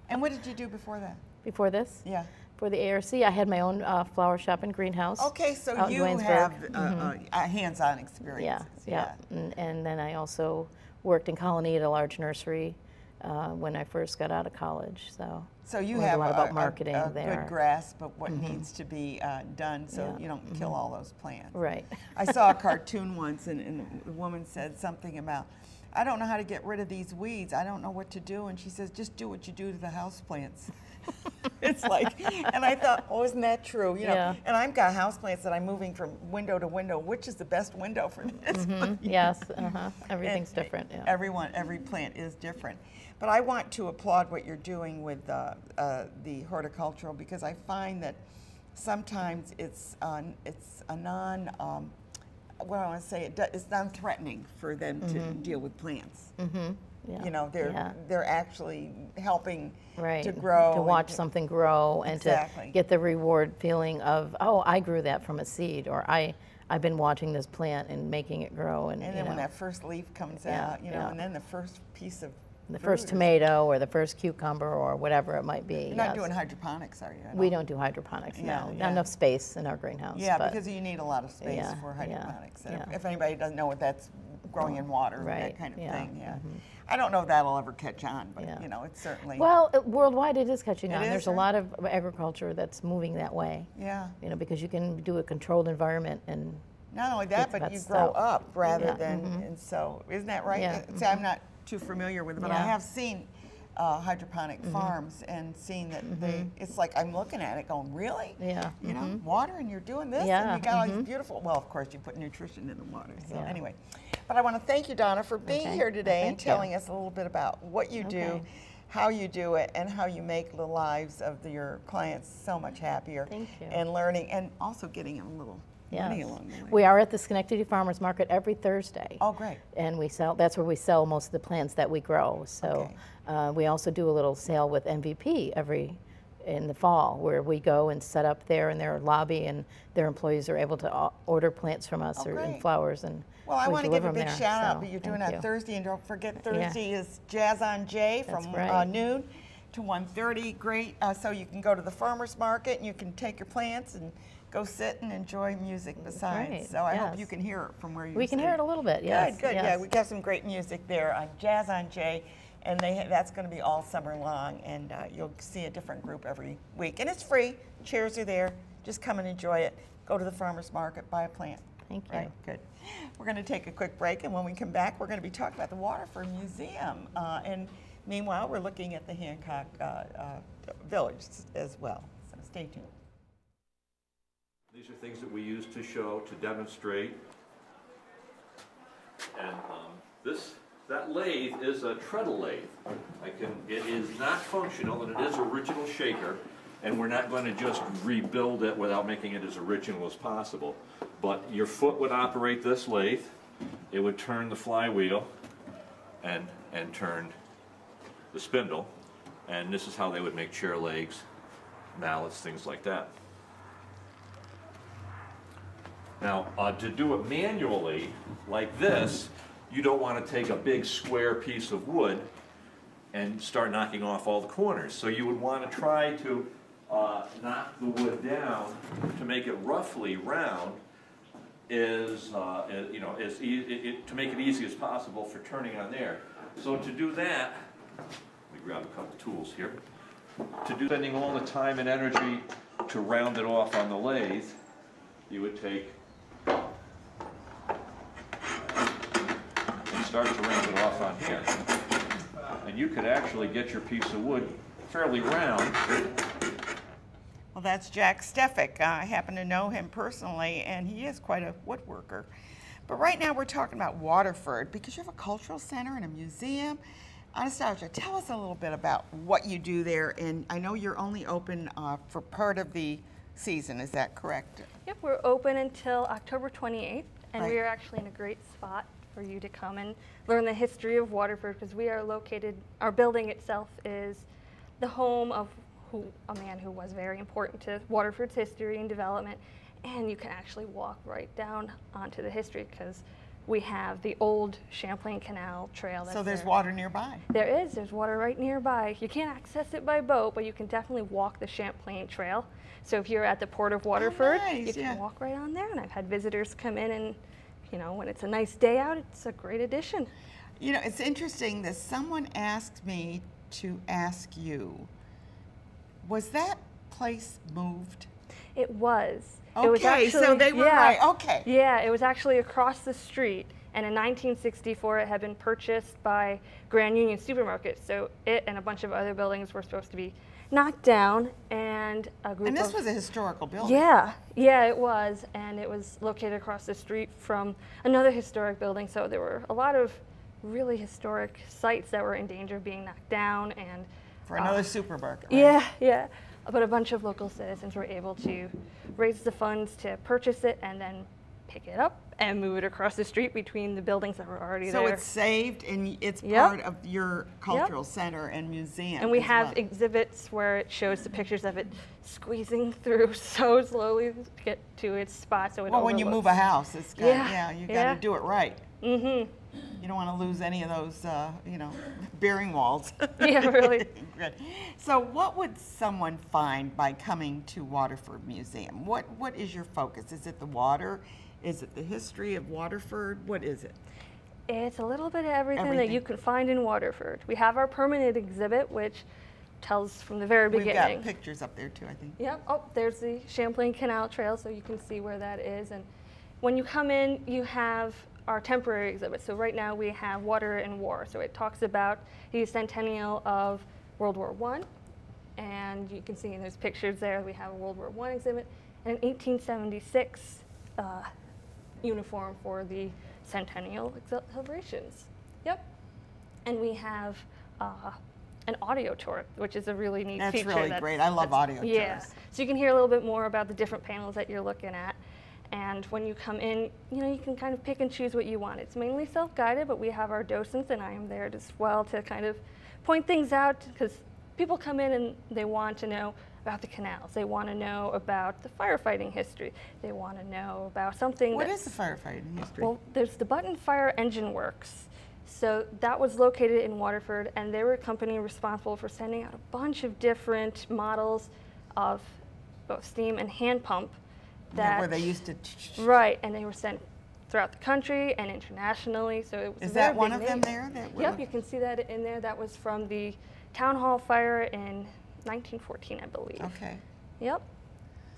Speaker 1: And what did you do before that?
Speaker 11: Before this?
Speaker 1: Yeah.
Speaker 11: For the ARC, I had my own flower shop and greenhouse.
Speaker 1: Okay, so you have a hands-on experience.
Speaker 11: Yeah. And then I also worked in Colony at a large nursery when I first got out of college. So you
Speaker 1: have
Speaker 11: a lot about marketing
Speaker 1: a
Speaker 11: there.
Speaker 1: good grasp of what needs to be done, so you don't kill all those plants.
Speaker 11: Right.
Speaker 1: I saw a cartoon once, and the woman said something about, I don't know how to get rid of these weeds. I don't know what to do. And she says, just do what you do to the houseplants. It's like, and I thought, oh, isn't that true? You know, and I've got houseplants that I'm moving from window to window. Which is the best window for this?
Speaker 11: Yes, everything's different. Yeah.
Speaker 1: Every plant is different. But I want to applaud what you're doing with the horticultural, because I find that sometimes it's a non. What I want to say, it's non-threatening for them to deal with plants.
Speaker 11: Yeah.
Speaker 1: You know, they're actually helping
Speaker 11: to
Speaker 1: grow.
Speaker 11: To watch something grow and to get the reward feeling of, oh, I grew that from a seed, or I've been watching this plant and making it grow. And
Speaker 1: then when that first leaf comes out, you know, and then the first piece of
Speaker 11: the first tomato or the first cucumber or whatever it might be.
Speaker 1: You're not doing hydroponics, are you?
Speaker 11: We don't do hydroponics, no. Not enough space in our greenhouse.
Speaker 1: Yeah, because you need a lot of space for hydroponics. And if anybody doesn't know what that's, growing in water, that kind of thing, I don't know if that'll ever catch on, but you know, it's certainly.
Speaker 11: Well, worldwide it is catching on. There's a lot of agriculture that's moving that way.
Speaker 1: Yeah.
Speaker 11: You know, because you can do a controlled environment and.
Speaker 1: Not only that, but you grow up rather than, and so, isn't that right?
Speaker 11: Yeah.
Speaker 1: See, I'm not too familiar with it, but I have seen hydroponic farms and seen that it's like I'm looking at it going, really?
Speaker 11: Yeah.
Speaker 1: You know, water and you're doing this and you got all these beautiful, well, of course you put nutrition in the water. So anyway, but I want to thank you, Donna, for being here today and telling us a little bit about what you do, how you do it, and how you make the lives of your clients so much happier.
Speaker 11: Thank you.
Speaker 1: And learning and also getting a little money along the way.
Speaker 11: We are at the Schenectady Farmers Market every Thursday.
Speaker 1: Oh, great.
Speaker 11: And that's where we sell most of the plants that we grow. So we also do a little sale with MVP in the fall, where we go and set up there in their lobby, and their employees are able to order plants from us and flowers. And
Speaker 1: well, I want to give a big shout out, but you're doing that Thursday, and don't forget Thursday is Jazz on Jay from noon to 1:30. Great. So you can go to the farmers market and you can take your plants and go sit and enjoy music besides.
Speaker 11: Right.
Speaker 1: So I hope you can hear it from where you
Speaker 11: We can hear it a little bit, yes.
Speaker 1: Good, yeah. We got some great music there on Jazz on Jay, and that's going to be all summer long, and you'll see a different group every week. And it's free. Chairs are there. Just come and enjoy it. Go to the farmer's market, buy a plant.
Speaker 11: Thank you.
Speaker 1: Right, good. We're going to take a quick break, and when we come back, we're going to be talking about the Waterford Museum. And meanwhile, we're looking at the Hancock Village as well. So stay tuned.
Speaker 10: These are things that we use to show, to demonstrate. And that lathe is a treadle lathe. It is not functional, and it is original shaker, and we're not going to just rebuild it without making it as original as possible. But your foot would operate this lathe. It would turn the flywheel, and turn the spindle. And this is how they would make chair legs, mallets, things like that. Now, to do it manually, like this, you don't want to take a big square piece of wood and start knocking off all the corners. So you would want to try to knock the wood down to make it roughly round, to make it easy as possible for turning on there. So to do that, let me grab a couple tools here. Spending all the time and energy to round it off on the lathe, you would take and start to round it off on here. And you could actually get your piece of wood fairly round.
Speaker 1: Well, that's Jack Stefik. I happen to know him personally, and he is quite a woodworker. But right now we're talking about Waterford because you have a cultural center and a museum. Anastasia, tell us a little bit about what you do there. And I know you're only open for part of the season, is that correct?
Speaker 12: Yep, we're open until October 28th, and
Speaker 1: Right.
Speaker 12: we are actually in a great spot for you to come and learn the history of Waterford because we are located, our building itself is the home of a man who was very important to Waterford's history and development, and you can actually walk right down onto the history because we have the old Champlain Canal Trail.
Speaker 1: So there's water nearby.
Speaker 12: There's water right nearby. You can't access it by boat, but you can definitely walk the Champlain Trail. So if you're at the Port of Waterford,
Speaker 1: nice,
Speaker 12: you can
Speaker 1: yeah.
Speaker 12: walk right on there, and I've had visitors come in and, you know, when it's a nice day out, it's a great addition.
Speaker 1: You know, it's interesting that someone asked me to ask you, was that place moved?
Speaker 12: It was.
Speaker 1: Okay,
Speaker 12: it was actually,
Speaker 1: so they were right, okay.
Speaker 12: Yeah, it was actually across the street, and in 1964 it had been purchased by Grand Union Supermarket, so it and a bunch of other buildings were supposed to be knocked down, and a group
Speaker 1: And this
Speaker 12: of...
Speaker 1: was a historical building.
Speaker 12: Yeah, yeah, it was, and it was located across the street from another historic building, so there were a lot of really historic sites that were in danger of being knocked down, and...
Speaker 1: For another supermarket, right?
Speaker 12: Yeah, yeah. But a bunch of local citizens were able to raise the funds to purchase it and then pick it up and move it across the street between the buildings that were already there.
Speaker 1: So it's saved and it's
Speaker 12: Yep.
Speaker 1: part of your cultural center and museum.
Speaker 12: And we
Speaker 1: as
Speaker 12: have
Speaker 1: well.
Speaker 12: exhibits where it shows the pictures of it squeezing through so slowly to get to its spot. So it
Speaker 1: Well, when you move a house, it's got, you got to do it right.
Speaker 12: Mm-hmm.
Speaker 1: You don't want to lose any of those, bearing walls.
Speaker 12: Yeah, really.
Speaker 1: Good. So what would someone find by coming to Waterford Museum? What is your focus? Is it the water? Is it the history of Waterford? What is it?
Speaker 12: It's a little bit of everything that you could find in Waterford. We have our permanent exhibit, which tells from the very beginning.
Speaker 1: We've got pictures up there too, I think.
Speaker 12: Yep. Oh, there's the Champlain Canal Trail, so you can see where that is. And when you come in, you have our temporary exhibit. So right now we have Water and War. So it talks about the centennial of World War I. And you can see in those pictures there, we have a World War I exhibit and an 1876 uniform for the centennial celebrations. Yep. And we have an audio tour, which is a really neat feature.
Speaker 1: That's really great. I love audio tours.
Speaker 12: Yeah. So you can hear a little bit more about the different panels that you're looking at. And when you come in, you can kind of pick and choose what you want. It's mainly self-guided, but we have our docents, and I am there as well to kind of point things out, because people come in and they want to know about the canals. They want to know about the firefighting history. They want to know about something.
Speaker 1: What is the firefighting history?
Speaker 12: Well, there's the Button Fire Engine Works. So that was located in Waterford, and they were a company responsible for sending out a bunch of different models of both steam and hand pump.
Speaker 1: Where they used to...
Speaker 12: Right, and they were sent throughout the country and internationally, so it was
Speaker 1: Is
Speaker 12: a very
Speaker 1: that one
Speaker 12: big
Speaker 1: of them
Speaker 12: name.
Speaker 1: there?
Speaker 12: Yep, you can see that in there. That was from the Town Hall fire in 1914, I believe.
Speaker 1: Okay.
Speaker 12: Yep.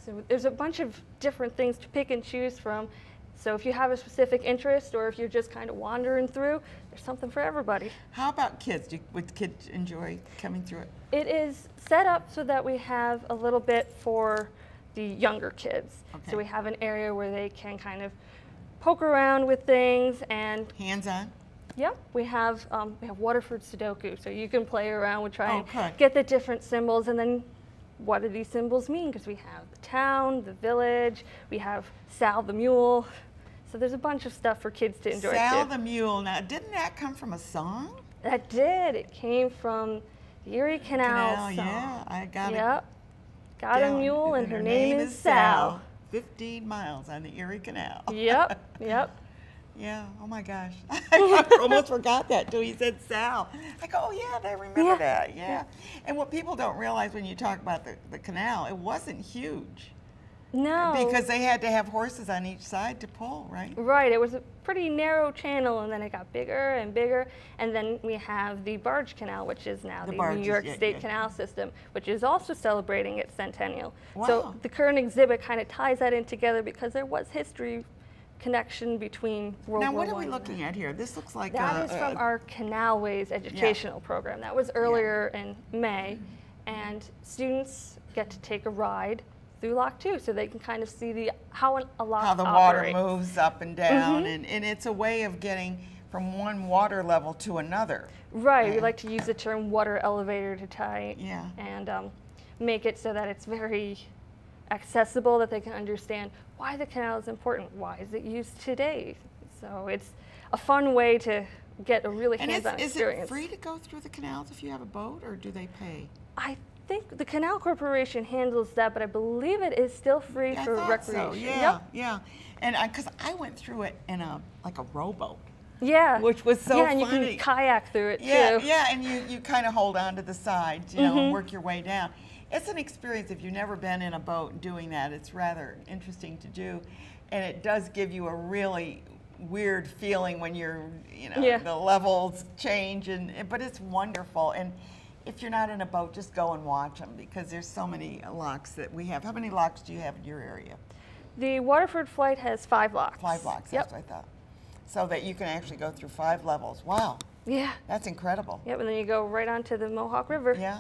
Speaker 12: So there's a bunch of different things to pick and choose from. So if you have a specific interest, or if you're just kind of wandering through, there's something for everybody.
Speaker 1: How about kids? Would kids enjoy coming through it?
Speaker 12: It is set up so that we have a little bit for the younger kids.
Speaker 1: Okay.
Speaker 12: So we have an area where they can kind of poke around with things and
Speaker 1: hands-on.
Speaker 12: Yep, we have Waterford Sudoku, so you can play around with trying
Speaker 1: Okay.
Speaker 12: to get the different symbols, and then what do these symbols mean? Because we have the town, the village, we have Sal the mule. So there's a bunch of stuff for kids to enjoy
Speaker 1: Sal
Speaker 12: too.
Speaker 1: the Mule. Now, didn't that come from a song?
Speaker 12: That did. It came from the Erie Canal song.
Speaker 1: Yeah, I got it.
Speaker 12: Yep. Got a
Speaker 1: down.
Speaker 12: mule and her name is Sal.
Speaker 1: 15 miles on the Erie Canal.
Speaker 12: Yep, yep.
Speaker 1: Yeah, oh my gosh. I almost forgot that till he said Sal. I go, oh yeah, I remember that, yeah. And what people don't realize when you talk about the canal, it wasn't huge.
Speaker 12: No.
Speaker 1: Because they had to have horses on each side to pull, right?
Speaker 12: Right, it was a pretty narrow channel, and then it got bigger and bigger, and then we have the barge canal, which is now the New York State Canal System, which is also celebrating its centennial.
Speaker 1: Wow.
Speaker 12: So the current exhibit kind of ties that in together because there was history connection between World War I.
Speaker 1: Now, what are we looking at here? This looks like
Speaker 12: that is from our Canalways educational program. That was earlier in May, and students get to take a ride through Lock 2, so they can kind of see how a lock
Speaker 1: how the
Speaker 12: operates.
Speaker 1: Water moves up and down, and it's a way of getting from one water level to another.
Speaker 12: Right, we like to use the term water elevator to tie and make it so that it's very accessible, that they can understand why the canal is important, why is it used today. So it's a fun way to get a really hands-on experience.
Speaker 1: Is it free to go through the canals if you have a boat, or do they pay?
Speaker 12: I think the Canal Corporation handles that, but I believe it is still free for recreation.
Speaker 1: So. Yeah, yeah. And because I went through it in like a rowboat.
Speaker 12: Yeah.
Speaker 1: Which was so
Speaker 12: funny.
Speaker 1: funny.
Speaker 12: You can kayak through it too.
Speaker 1: Yeah, and you kind of hold on to the sides, you know, and work your way down. It's an experience if you've never been in a boat doing that. It's rather interesting to do, and it does give you a really weird feeling when you're, you know, the levels change, but it's wonderful. And if you're not in a boat, just go and watch them because there's so many locks that we have. How many locks do you have in your area?
Speaker 12: The Waterford flight has 5 locks.
Speaker 1: 5 locks, that's what I thought. So that you can actually go through 5 levels. Wow.
Speaker 12: Yeah.
Speaker 1: That's incredible.
Speaker 12: Yep, and then you go right onto the Mohawk River.
Speaker 1: Yeah.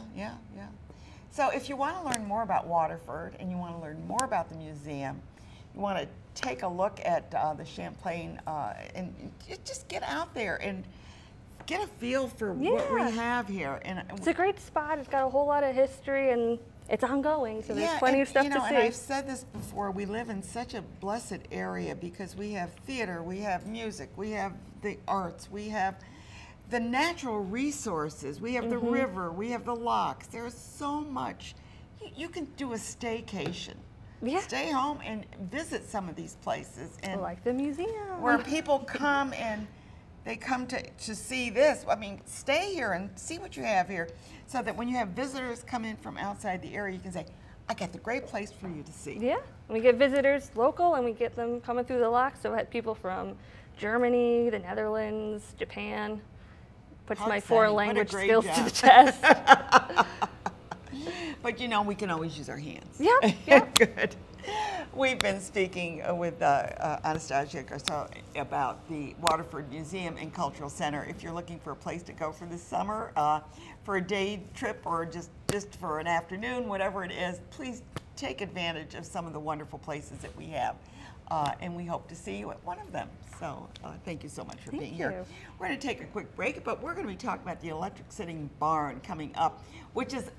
Speaker 1: So if you want to learn more about Waterford and you want to learn more about the museum, you want to take a look at the Champlain and just get out there and get a feel for what we have here. And
Speaker 12: it's a great spot. It's got a whole lot of history and it's ongoing, so there's plenty of stuff to see.
Speaker 1: And I've said this before, we live in such a blessed area because we have theater, we have music, we have the arts, we have the natural resources, we have the river, we have the locks. There's so much. You can do a staycation.
Speaker 12: Yeah.
Speaker 1: Stay home and visit some of these places. And
Speaker 12: like the museum.
Speaker 1: Where people come and they come to see this. I mean, stay here and see what you have here so that when you have visitors come in from outside the area, you can say, I got the great place for you to see.
Speaker 12: Yeah, we get visitors local and we get them coming through the locks. So I had people from Germany, the Netherlands, Japan. Puts my foreign language skills to the test.
Speaker 1: But you know, we can always use our hands.
Speaker 12: Yeah.
Speaker 1: Good. We've been speaking with Anastasia Garceau about the Waterford Museum and Cultural Center. If you're looking for a place to go for the summer, for a day trip or just for an afternoon, whatever it is, please take advantage of some of the wonderful places that we have. And we hope to see you at one of them. So thank you so much for being here. We're going to take a quick break, but we're going to be talking about the Electric Sitting Barn coming up, which is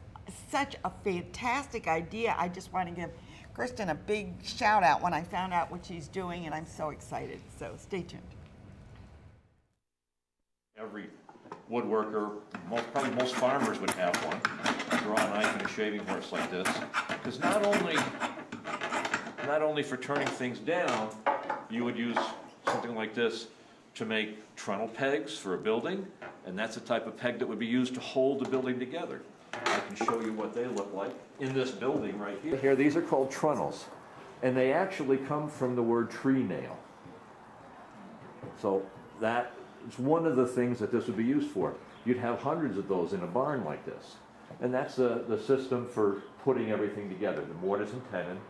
Speaker 1: such a fantastic idea. I just want to give Kristen a big shout out when I found out what she's doing, and I'm so excited. So stay tuned.
Speaker 10: Every woodworker, probably most farmers would have one. Draw a knife and a shaving horse like this, because not only for turning things down, you would use something like this to make trunnel pegs for a building, and that's the type of peg that would be used to hold the building together. I can show you what they look like in this building right here. Here, these are called trunnels, and they actually come from the word tree nail. So that is one of the things that this would be used for. You'd have hundreds of those in a barn like this, and that's the system for putting everything together, the mortise and tenon,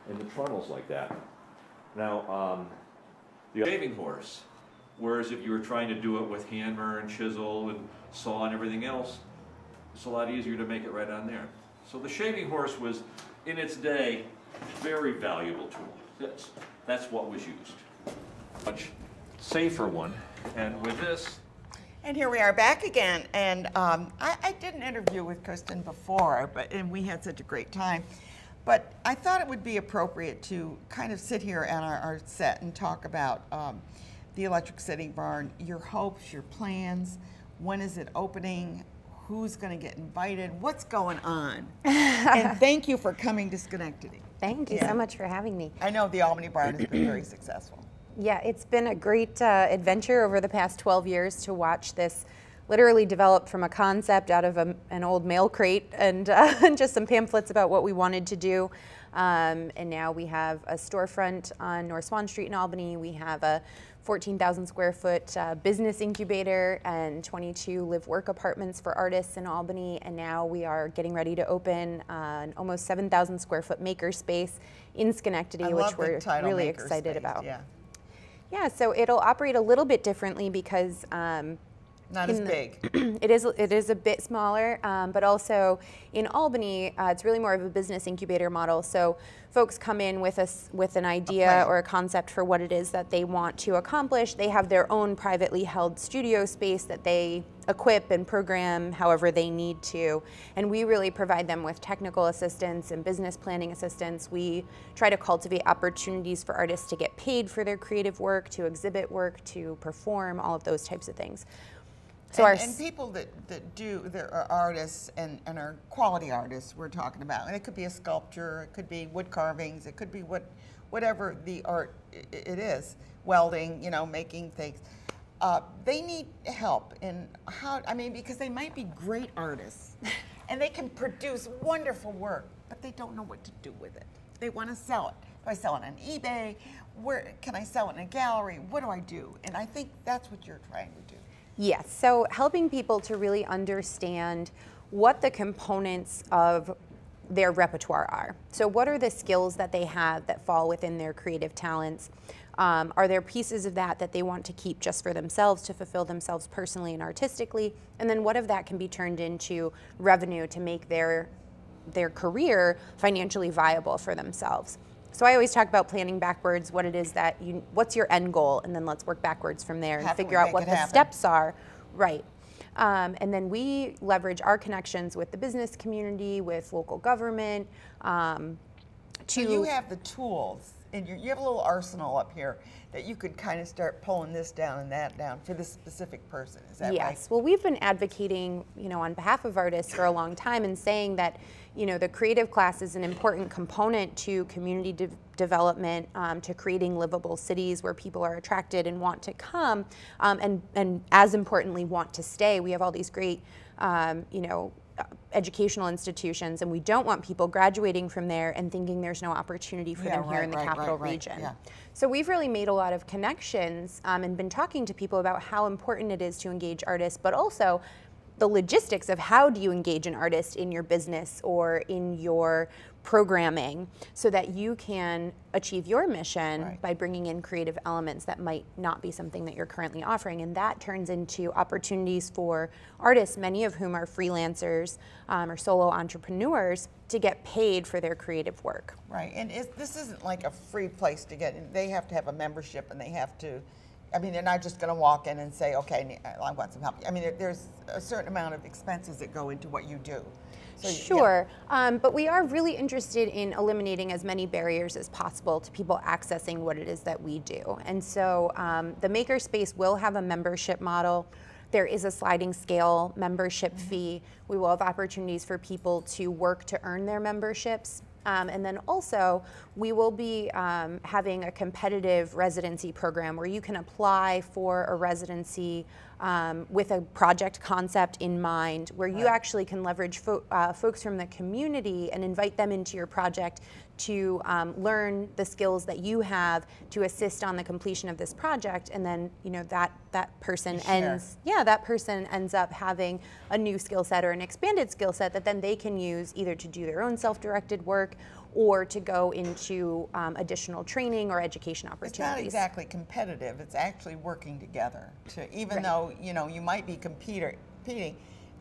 Speaker 10: and the trunnels like that. Now, the shaving horse, whereas if you were trying to do it with hammer and chisel and saw and everything else, it's a lot easier to make it right on there. So the shaving horse was, in its day, a very valuable tool. That's what was used. Much safer one, and with this.
Speaker 1: And here we are back again, and I did an interview with Kristen before, and we had such a great time. But I thought it would be appropriate to kind of sit here on our set and talk about the Electric City Barn, your hopes, your plans, when is it opening, who's going to get invited, what's going on. And thank you for coming to Schenectady.
Speaker 13: Thank you so much for having me.
Speaker 1: I know the Albany Barn has been very successful.
Speaker 13: Yeah, it's been a great adventure over the past 12 years to watch this literally develop from a concept out of an old mail crate and just some pamphlets about what we wanted to do. And now we have a storefront on North Swan Street in Albany. We have a 14,000 square foot business incubator and 22 live-work apartments for artists in Albany. And now we are getting ready to open an almost 7,000 square foot maker space in Schenectady, which we're really excited about. Yeah, so it'll operate a little bit differently because
Speaker 1: not as big.
Speaker 13: It is a bit smaller, but also in Albany, it's really more of a business incubator model. So folks come in with an idea or a concept for what it is that they want to accomplish. They have their own privately held studio space that they equip and program however they need to. And we really provide them with technical assistance and business planning assistance. We try to cultivate opportunities for artists to get paid for their creative work, to exhibit work, to perform, all of those types of things. So
Speaker 1: and people that are artists and are quality artists we're talking about, and it could be a sculpture, it could be wood carvings, it could be whatever the art it is, welding, you know, making things. They need help in how, I mean, because they might be great artists and they can produce wonderful work, but they don't know what to do with it. They want to sell it. Do I sell it on eBay? Where can I sell it in a gallery? What do I do? And I think that's what you're trying to do.
Speaker 13: Yes, so helping people to really understand what the components of their repertoire are. So what are the skills that they have that fall within their creative talents? Are there pieces of that they want to keep just for themselves to fulfill themselves personally and artistically? And then what of that can be turned into revenue to make their career financially viable for themselves? So I always talk about planning backwards, what it is that what's your end goal, and then let's work backwards from there and figure out what the steps are. Right. And then we leverage our connections with the business community, with local government.
Speaker 1: So you have the tools, and you have a little arsenal up here that you could kind of start pulling this down and that down for this specific person. Is that right?
Speaker 13: Yes. Well, we've been advocating, you know, on behalf of artists for a long time and saying that, you know, the creative class is an important component to community development, to creating livable cities where people are attracted and want to come, and as importantly, want to stay. We have all these great, you know, educational institutions, and we don't want people graduating from there and thinking there's no opportunity for them here in the capital region. Yeah. So we've really made a lot of connections and been talking to people about how important it is to engage artists, but also the logistics of how do you engage an artist in your business or in your programming so that you can achieve your mission by bringing in creative elements that might not be something that you're currently offering. And that turns into opportunities for artists, many of whom are freelancers or solo entrepreneurs, to get paid for their creative work.
Speaker 1: Right, and this isn't like a free place to get in. They have to have a membership, and they have to, I mean, they're not just going to walk in and say, okay, I want some help. I mean, there's a certain amount of expenses that go into what you do. So,
Speaker 13: sure, but we are really interested in eliminating as many barriers as possible to people accessing what it is that we do. And so the makerspace will have a membership model. There is a sliding scale membership fee. We will have opportunities for people to work to earn their memberships. And then also, we will be having a competitive residency program where you can apply for a residency with a project concept in mind, where you actually can leverage folks from the community and invite them into your project to learn the skills that you have to assist on the completion of this project. And then, you know, that person ends up having a new skill set or an expanded skill set that then they can use either to do their own self-directed work or to go into additional training or education opportunities.
Speaker 1: It's not exactly competitive, it's actually working together. Even though, you know, you might be competing,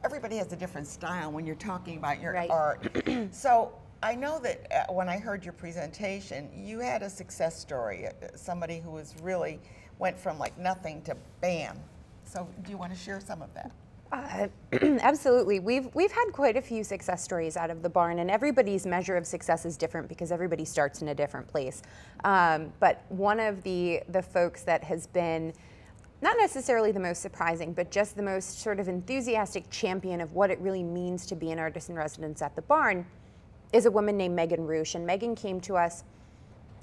Speaker 1: everybody has a different style when you're talking about your art. So I know that when I heard your presentation, you had a success story, somebody who was really went from like nothing to bam. So do you want to share some of that?
Speaker 13: Absolutely. We've had quite a few success stories out of the barn, and everybody's measure of success is different because everybody starts in a different place. But one of the folks that has been not necessarily the most surprising, but just the most sort of enthusiastic champion of what it really means to be an artist in residence at the barn is a woman named Megan Roosh. And Megan came to us.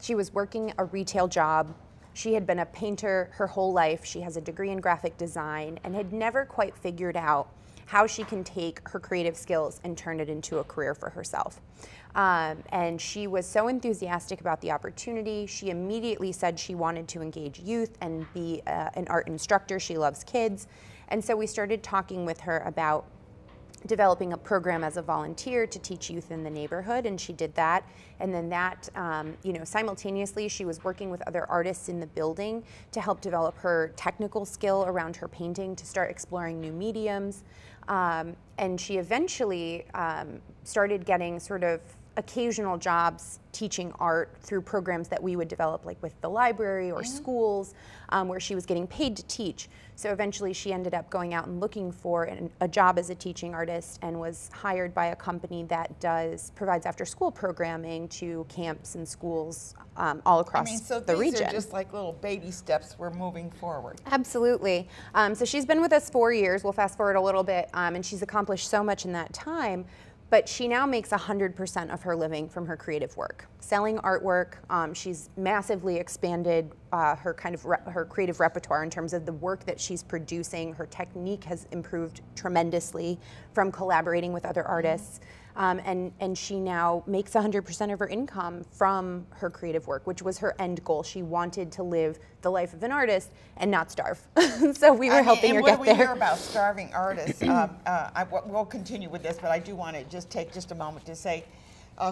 Speaker 13: She was working a retail job. She had been a painter her whole life. She has a degree in graphic design and had never quite figured out how she can take her creative skills and turn it into a career for herself. And she was so enthusiastic about the opportunity. She immediately said she wanted to engage youth and be an art instructor. She loves kids. And so we started talking with her about developing a program as a volunteer to teach youth in the neighborhood, and she did that. And then that, simultaneously she was working with other artists in the building to help develop her technical skill around her painting, to start exploring new mediums. And she eventually started getting sort of occasional jobs teaching art through programs that we would develop, like with the library or schools, where she was getting paid to teach. So eventually she ended up going out and looking for a job as a teaching artist, and was hired by a company that provides after-school programming to camps and schools all across the region.
Speaker 1: These are just like little baby steps. We're moving forward.
Speaker 13: Absolutely. So she's been with us 4 years. We'll fast forward a little bit, and she's accomplished so much in that time. But she now makes 100% of her living from her creative work, selling artwork. She's massively expanded her her creative repertoire in terms of the work that she's producing. Her technique has improved tremendously from collaborating with other artists. And she now makes 100% of her income from her creative work, which was her end goal. She wanted to live the life of an artist and not starve. So we were helping her get there.
Speaker 1: When we hear about starving artists, we'll continue with this, but I do want to just take just a moment to say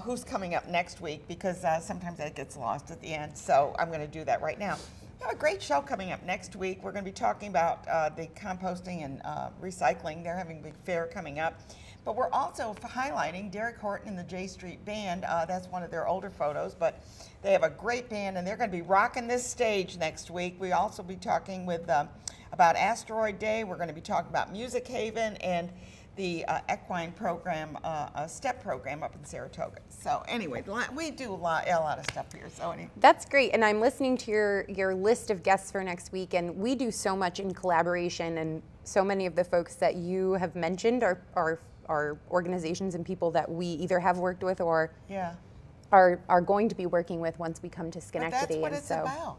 Speaker 1: who's coming up next week, because sometimes that gets lost at the end. So I'm going to do that right now. We have a great show coming up next week. We're going to be talking about the composting and recycling. They're having a big fair coming up. But we're also highlighting Derek Horton and the J Street Band. That's one of their older photos, but they have a great band, and they're going to be rocking this stage next week. We'll also be talking with about Asteroid Day. We're going to be talking about Music Haven and the equine program, STEP program up in Saratoga. So anyway, we do a lot of stuff here. So anyway.
Speaker 13: That's great, and I'm listening to your list of guests for next week, and we do so much in collaboration, and so many of the folks that you have mentioned are organizations and people that we either have worked with or are going to be working with once we come to Schenectady.
Speaker 1: But that's what it's about.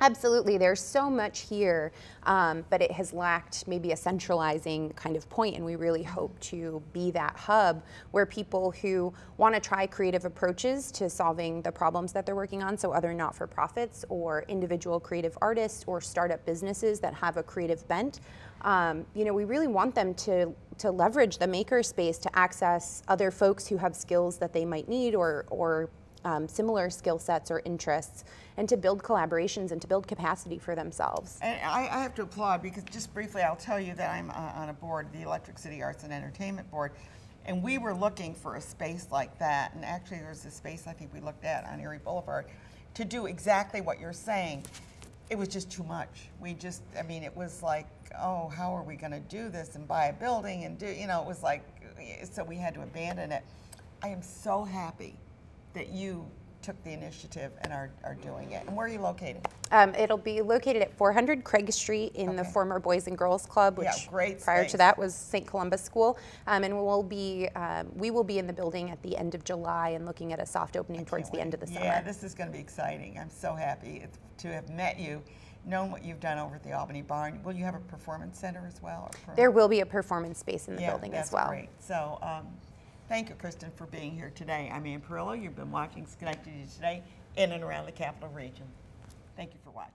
Speaker 13: Absolutely, there's so much here, but it has lacked maybe a centralizing kind of point, and we really hope to be that hub where people who want to try creative approaches to solving the problems that they're working on, so other not-for-profits or individual creative artists or startup businesses that have a creative bent, we really want them to leverage the makerspace to access other folks who have skills that they might need or similar skill sets or interests, and to build collaborations and to build capacity for themselves.
Speaker 1: And I have to applaud, because just briefly I'll tell you that I'm on a board, the Electric City Arts and Entertainment Board, and we were looking for a space like that, and actually there's a space I think we looked at on Erie Boulevard to do exactly what you're saying. It was just too much. It was like, oh, how are we going to do this and buy a building and do, it was like, so we had to abandon it. I am so happy that you took the initiative and are doing it. And where are you located?
Speaker 13: It'll be located at 400 Craig Street in the former Boys and Girls Club, which prior to that was St. Columbus School. And we will be in the building at the end of July and looking at a soft opening towards the end of the summer.
Speaker 1: Yeah, this is going to be exciting. I'm so happy to have met you, known what you've done over at the Albany Barn. Will you have a performance center as well?
Speaker 13: There will be a performance space in the building as well.
Speaker 1: Great. So thank you, Kristen, for being here today. I'm Ann Perillo. You've been watching Schenectady Today in and around the Capital Region. Thank you for watching.